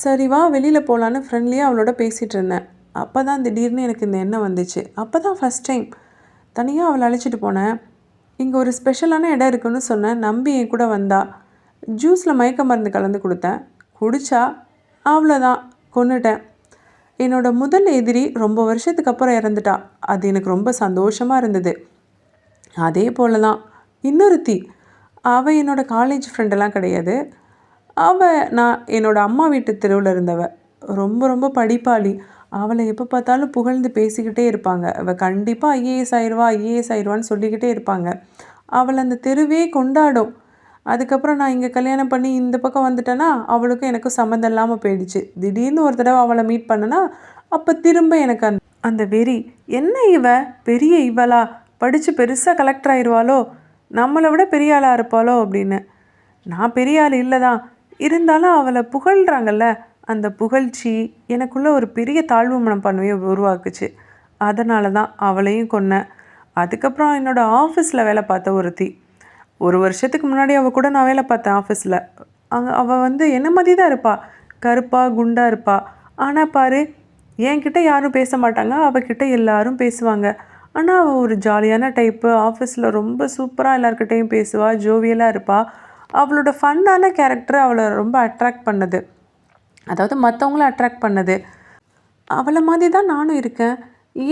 சரி வா வெளியில் போகலான்னு ஃப்ரெண்ட்லியாக அவளோட பேசிகிட்டு இருந்தேன். அப்போ தான் திடீர்னு எனக்கு இந்த எண்ணம் வந்துச்சு. அப்போ தான் ஃபஸ்ட் டைம் தனியாக அவளை அழைச்சிட்டு போனேன். இங்கே ஒரு ஸ்பெஷலான இடம் இருக்குன்னு சொன்னேன். நம்பி என் கூட வந்தா. ஜூஸில் மயக்க மருந்து கலந்து கொடுத்தேன். குடித்தா. அவ்வளோதான், கொன்னுட்டேன். என்னோடய முதல் எதிரி ரொம்ப வருஷத்துக்கு அப்புறம் இறந்துட்டா. அது எனக்கு ரொம்ப சந்தோஷமாக இருந்தது. அதே போல தான் இன்னொருத்தி. அவள் என்னோடய காலேஜ் ஃப்ரெண்டெல்லாம் கிடையாது. நான் என்னோடய அம்மா வீட்டு தெருவில் இருந்தவ. ரொம்ப ரொம்ப படிப்பாளி. அவளை எப்போ பார்த்தாலும் புகழ்ந்து பேசிக்கிட்டே இருப்பாங்க. அவள் கண்டிப்பாக ஐஏஎஸ் ஆயிடுவான்னு சொல்லிக்கிட்டே இருப்பாங்க. அவளை அந்த தெருவே கொண்டாடும். அதுக்கப்புறம் நான் இங்கே கல்யாணம் பண்ணி இந்த பக்கம் வந்துட்டேன்னா அவளுக்கும் எனக்கும் சம்மந்தம் இல்லாமல் போயிடுச்சு. திடீர்னு ஒரு தடவை அவளை மீட் பண்ணனா அப்போ திரும்ப எனக்கு அந்த வெறி. என்ன இவ பெரிய இவளா, படித்து பெருசாக கலெக்டர் ஆயிடுவாளோ, நம்மளை விட பெரிய ஆளாக இருப்பாளோ அப்படின்னு. நான் பெரிய ஆள் இல்லை தான், இருந்தாலும் அவளை புகழ்கிறாங்கல்ல, அந்த புகழ்ச்சி எனக்குள்ளே ஒரு பெரிய தாழ்வு மனப்பான்மையை உருவாக்குச்சு. அதனால தான் அவளையும் கொன்னேன். அதுக்கப்புறம் என்னோடய ஆஃபீஸில் வேலை பார்த்த ஒருத்தி. 1 வருஷத்துக்கு முன்னாடி அவள் கூட நான் வேலை பார்த்தேன் ஆஃபீஸில். அவள் என்ன மாதிரி தான் இருப்பாள், கருப்பாக குண்டாக இருப்பாள். ஆனால் பாரு, என்கிட்ட யாரும் பேச மாட்டாங்க, அவகிட்ட எல்லாரும் பேசுவாங்க. ஆனால் அவள் ஒரு ஜாலியான டைப்பு. ஆஃபீஸில் ரொம்ப சூப்பராக எல்லாருக்கிட்டையும் பேசுவாள், ஜோவியலாக இருப்பாள். அவளோட ஃபன்னான கேரக்டர் அவளை ரொம்ப அட்ராக்ட் பண்ணுது. அதாவது மற்றவங்கள அட்ராக்ட் பண்ணுது. அவளை மாதிரி தான் நானும் இருக்கேன்.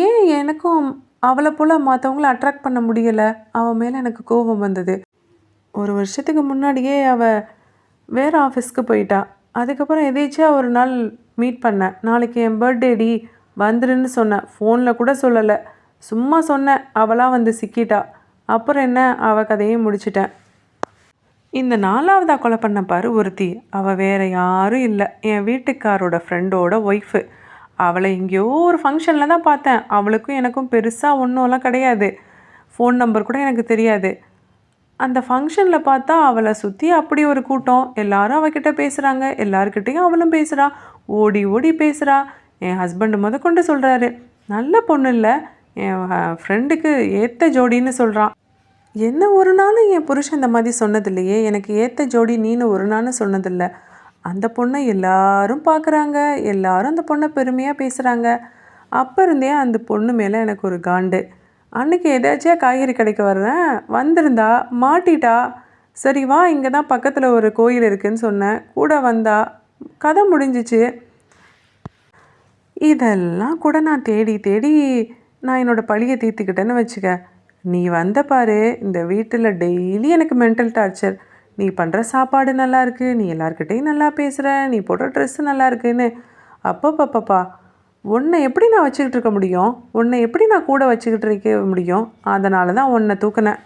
ஏன் எனக்கும் அவளை போல் மற்றவங்கள அட்ராக்ட் பண்ண முடியலை? அவள் மேலே எனக்கு கோபம் வந்தது. 1 வருஷத்துக்கு முன்னாடியே அவள் வேறு ஆஃபீஸ்க்கு போயிட்டா. அதுக்கப்புறம் எதேச்சியாக ஒரு நாள் மீட் பண்ணேன். நாளைக்கு என் பர்த்டேடி வந்துருன்னு சொன்னேன். ஃபோனில் கூட சொல்லலை, சும்மா சொன்னேன். அவளாக வந்து சிக்கிட்டா. அப்புறம் என்ன, அவள் கதையை முடிச்சிட்டேன். இந்த 4வதாக கொலை பண்ண பாரு ஒருத்தி. அவள் வேறு யாரும் இல்லை, என் வீட்டுக்காரோட ஃப்ரெண்டோட ஒய்ஃபு. அவளை எங்கேயோ ஒரு ஃபங்க்ஷனில் தான் பார்த்தேன். அவளுக்கும் எனக்கும் பெருசாக ஒன்றும்லாம் கிடையாது. ஃபோன் நம்பர் கூட எனக்கு தெரியாது. அந்த ஃபங்க்ஷனில் பார்த்தா அவளை சுற்றி அப்படி ஒரு கூட்டம். எல்லாரும் அவகிட்ட பேசுகிறாங்க, எல்லாருக்கிட்டேயும் அவளும் பேசுகிறா, ஓடி ஓடி பேசுகிறா. என் ஹஸ்பண்டு கொண்டு சொல்கிறாரு, நல்ல பொண்ணு இல்லை, என் ஃப்ரெண்டுக்கு ஏற்ற ஜோடின்னு சொல்கிறான். என்ன ஒரு நாளும் என் புருஷன் இந்த மாதிரி சொன்னதில்லையே, எனக்கு ஏற்ற ஜோடி நீனு ஒரு நாளும் சொன்னதில்லை. அந்த பொண்ணை எல்லாரும் பார்க்குறாங்க, எல்லாரும் அந்த பொண்ணை பெருமையாக பேசுகிறாங்க. அப்போ இருந்தே அந்த பொண்ணு மேலே எனக்கு ஒரு காண்டு. அன்றைக்கி எதாச்சியா காய்கறி கடைக்கு வர்றேன், வந்திருந்தா மாட்டிட்டா. சரி வா, இங்கே தான் பக்கத்தில் ஒரு கோயில் இருக்குதுன்னு சொன்னேன், கூட வந்தா, கதை முடிஞ்சிச்சு. இதெல்லாம் கூட நான் தேடி தேடி நான் என்னோடய பழியை தீர்த்துக்கிட்டேன்னு வச்சுக்க. நீ வந்த பாரு, இந்த வீட்டில் டெய்லி எனக்கு மென்டல் டார்ச்சர். நீ பண்ணுற சாப்பாடு நல்லா இருக்குது, நீ எல்லாருக்கிட்டையும் நல்லா பேசுகிற, நீ போடுற ட்ரெஸ்ஸு நல்லா இருக்குன்னு. அப்பப்பப்பப்பா, உன்னை எப்படி நான் வச்சுக்கிட்டு இருக்க முடியும்? உன்னை எப்படி நான் கூட வச்சுக்கிட்டு இருக்க முடியும்? அதனால தான் உன்னை தூக்குனேன்.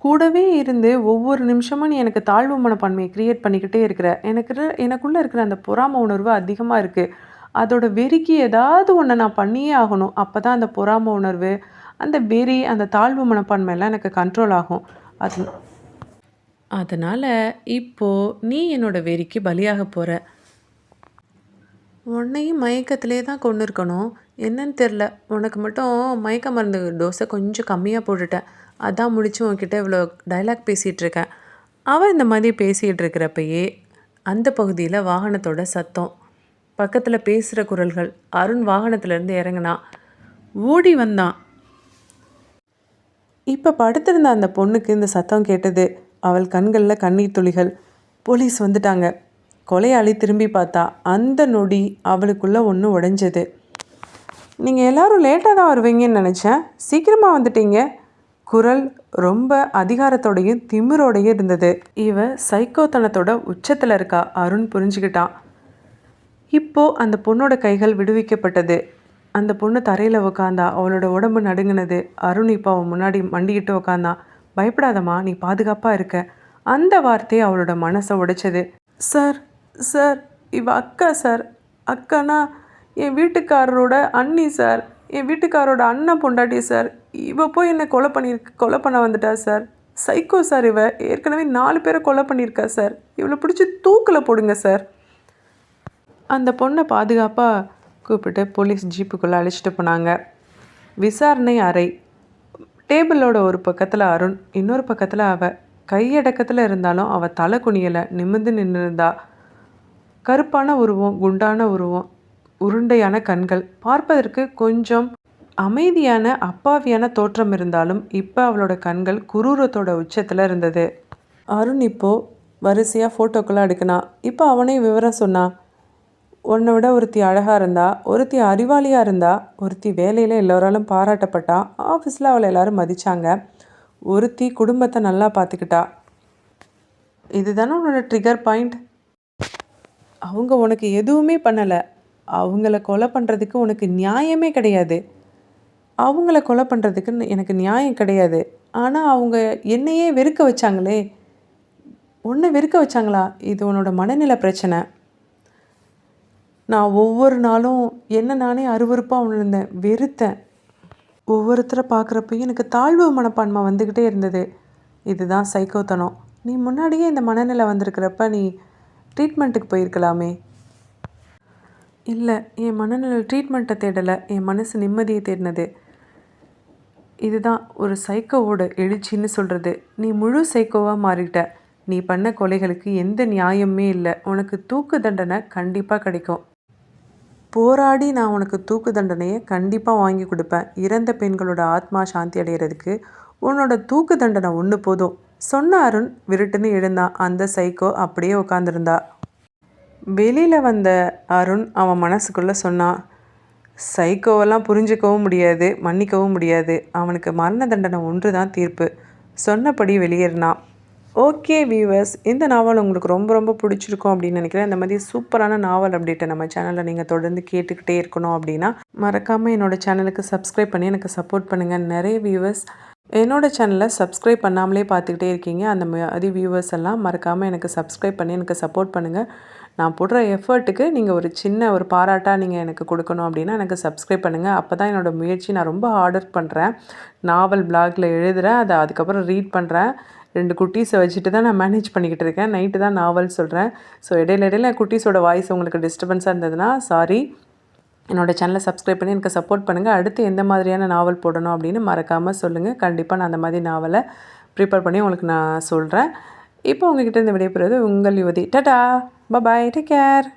கூடவே இருந்து ஒவ்வொரு நிமிஷமும் நீ எனக்கு தாழ்வு மனப்பான்மையை க்ரியேட் பண்ணிக்கிட்டே இருக்கிற. எனக்குள்ளே இருக்கிற அந்த பொறாமை உணர்வு அதிகமாக இருக்குது. அதோட வெறிக்கு ஏதாவது ஒன்றை நான் பண்ணியே ஆகணும். அப்போ தான் அந்த பொறாமை உணர்வு, அந்த வெறி, அந்த தாழ்வு மனப்பான்மையெல்லாம் எனக்கு கண்ட்ரோல் ஆகும். அதனால் இப்போது நீ என்னோடய வெறிக்கு பலியாக போகிற. உன்னையும் மயக்கத்திலே தான் கொண்டு இருக்கணும். என்னன்னு தெரில, உனக்கு மட்டும் மயக்க மருந்து டோஸை கொஞ்சம் கம்மியாக போட்டுட்டேன். அதான் முடிச்சு உன்கிட்ட இவ்வளோ டைலாக் பேசிகிட்ருக்கேன். அவன் இந்த மாதிரி பேசிகிட்டு இருக்கிறப்பயே அந்த பகுதியில் வாகனத்தோட சத்தம், பக்கத்தில் பேசுகிற குரல்கள். அருண் வாகனத்துலேருந்து இறங்கினான், ஓடி வந்தான். இப்போ படுத்திருந்த அந்த பொண்ணுக்கு இந்த சத்தம் கேட்டது. அவள் கண்களில் கண்ணீர் துளிகள். போலீஸ் வந்துட்டாங்க. கொலையாளி திரும்பி பார்த்தா. அந்த நொடி அவளுக்குள்ளே ஒன்று உடைஞ்சது. நீங்கள் எல்லோரும் லேட்டாக தான் வருவீங்கன்னு நினச்சேன், சீக்கிரமாக வந்துட்டீங்க. குரல் ரொம்ப அதிகாரத்தோடையும் திமிரோடையும் இருந்தது. இவ சைக்கோத்தனத்தோட உச்சத்தில் இருக்கா. அருண் புரிஞ்சுக்கிட்டான். இப்போது அந்த பொண்ணோட கைகள் விடுவிக்கப்பட்டது. அந்த பொண்ணு தரையில் உக்காந்தா. அவளோட உடம்பு நடுங்கினது. அருண் இப்போ அவன் முன்னாடி மண்டிக்கிட்டு உக்காந்தான். பயப்படாதம்மா, நீ பாதுகாப்பாக இருக்க. அந்த வார்த்தையை அவளோட மனசை உடைச்சது. சார் சார், இவ அக்கா சார். அக்கானா என் வீட்டுக்காரரோட அண்ணி சார். என் வீட்டுக்காரோட அண்ணன் பொண்டாட்டி சார். இவ போய் என்னை கொலை பண்ண வந்துட்டா சார். Psycho sir. இவ ஏற்கனவே 4 பேரை கொலை பண்ணியிருக்கா சார். இவளை பிடிச்சி தூக்கில் போடுங்க சார். அந்த பொண்ணை பாதுகாப்பாக கூப்பிட்டு போலீஸ் ஜீப்புக்குள்ளே அழைச்சிட்டு போனாங்க. விசாரணை அறை. டேபிளோட ஒரு பக்கத்தில் அருண், இன்னொரு பக்கத்தில் அவள். கையடக்கத்தில் இருந்தாலும் அவள் தலை குனியலை, நிமிர்ந்து நின்றுருந்தா. கருப்பான உருவம், குண்டான உருவம், உருண்டையான கண்கள். பார்ப்பதற்கு கொஞ்சம் அமைதியான அப்பாவியான தோற்றம் இருந்தாலும் இப்போ அவளோட கண்கள் குரூரத்தோட உச்சத்தில் இருந்தது. அருண் இப்போது வரிசையாக ஃபோட்டோக்கெல்லாம் எடுக்கினான். இப்போ அவனே விவரம் சொன்னான். உன்னை விட ஒருத்தி அழகாக இருந்தா, ஒருத்தி அறிவாளியாக இருந்தா, ஒருத்தி வேலையில் எல்லோராலும் பாராட்டப்பட்டா, ஆஃபீஸில் அவளை எல்லோரும் மதித்தாங்க, ஒருத்தி குடும்பத்தை நல்லா பார்த்துக்கிட்டா. இதுதானே உன்னோட ட்ரிகர் பாயிண்ட். அவங்க உனக்கு எதுவுமே பண்ணலை. அவங்கள கொலை பண்ணுறதுக்கு உனக்கு நியாயமே கிடையாது. அவங்கள கொலை பண்ணுறதுக்கு எனக்கு நியாயம் கிடையாது. ஆனால் அவங்க என்னையே வெறுக்க வச்சாங்களே. உன்னை வெறுக்க வச்சாங்களா? இது உன்னோட மனநிலை பிரச்சனை. நான் ஒவ்வொரு நாளும் என்ன நானே அருவருப்பாக உணர்ந்தேன், வெறுத்தேன். ஒவ்வொருத்தரை பார்க்குறப்பையும் எனக்கு தாழ்வு மனப்பான்மை வந்துக்கிட்டே இருந்தது. இதுதான் சைக்கோத்தனம். நீ முன்னாடியே இந்த மனநிலை வந்திருக்கிறப்ப நீ ட்ரீட்மெண்ட்டுக்கு போயிருக்கலாமே. இல்லை, என் மனநிலை ட்ரீட்மெண்ட்டை தேடலை, என் மனசு நிம்மதியை தேடினது. இதுதான் ஒரு சைக்கோவோட எழுச்சின்னு சொல்கிறது. நீ முழு சைக்கோவாக மாறிட்ட. நீ பண்ண கொலைகளுக்கு எந்த நியாயமே இல்லை. உனக்கு தூக்கு தண்டனை கண்டிப்பாக கிடைக்கும். போராடி நான் உனக்கு தூக்கு தண்டனையை கண்டிப்பாக வாங்கி கொடுப்பேன். இறந்த பெண்களோட ஆத்மா சாந்தி அடைகிறதுக்கு உன்னோட தூக்கு தண்டனை ஒன்று போதும் சொன்ன அருண் விருட்டுன்னு எழுந்தான். அந்த சைக்கோ அப்படியே உட்காந்துருந்தா. வெளியில் வந்த அருண் அவன் மனசுக்குள்ளே சொன்னான், சைக்கோவெல்லாம் புரிஞ்சிக்கவும் முடியாது, மன்னிக்கவும் முடியாது. அவனுக்கு மரண தண்டனை ஒன்று தான் தீர்ப்பு. சொன்னபடி வெளியேறினான். ஓகே வியூவர்ஸ், இந்த நாவல் உங்களுக்கு ரொம்ப ரொம்ப பிடிச்சிருக்கும் அப்படின்னு நினைக்கிறேன். இந்த மாதிரி சூப்பரான நாவல் அப்டேட்டை நம்ம சேனலில் நீங்கள் தொடர்ந்து கேட்டுக்கிட்டே இருக்கணும் அப்படின்னா மறக்காமல் என்னோடய சேனலுக்கு சப்ஸ்கிரைப் பண்ணி எனக்கு சப்போர்ட் பண்ணுங்கள். நிறைய வியூவர்ஸ் என்னோடய சேனலை சப்ஸ்கிரைப் பண்ணாமலே பார்த்துக்கிட்டே இருக்கீங்க. அந்த மாதிரி வியூவர்ஸ் எல்லாம் மறக்காமல் எனக்கு சப்ஸ்கிரைப் பண்ணி எனக்கு சப்போர்ட் பண்ணுங்கள். நான் போடுற எஃபர்ட்டுக்கு நீங்கள் ஒரு சின்ன ஒரு பாராட்டாக நீங்கள் எனக்கு கொடுக்கணும் அப்படின்னா எனக்கு சப்ஸ்கிரைப் பண்ணுங்கள். அப்போ தான் என்னோடய முயற்சி. நான் ரொம்ப ஹார்ட் ஒர்க் பண்ணுறேன். நாவல் பிளாகில் எழுதுகிறேன், அதை அதுக்கப்புறம் ரீட் பண்ணுறேன். 2 குட்டீஸை வச்சுட்டு தான் நான் மேனேஜ் பண்ணிக்கிட்டு இருக்கேன். நைட்டு தான் நாவல் சொல்கிறேன். ஸோ இடையில குட்டீஸோட வாய்ஸ் உங்களுக்கு டிஸ்டர்பன்ஸாக இருந்ததுன்னா சாரி. என்னோட சேனலை சப்ஸ்கிரைப் பண்ணி எனக்கு சப்போர்ட் பண்ணுங்கள். அடுத்து எந்த மாதிரியான நாவல் போடணும் அப்படின்னு மறக்காமல் சொல்லுங்கள். கண்டிப்பாக நான் அந்த மாதிரி நாவலை ப்ரிப்பேர் பண்ணி உங்களுக்கு நான் சொல்கிறேன். இப்போ உங்ககிட்ட இருந்து விடைபெறுவது உங்கள் யுவதி. டாடா, பாய், டேக் கேர்.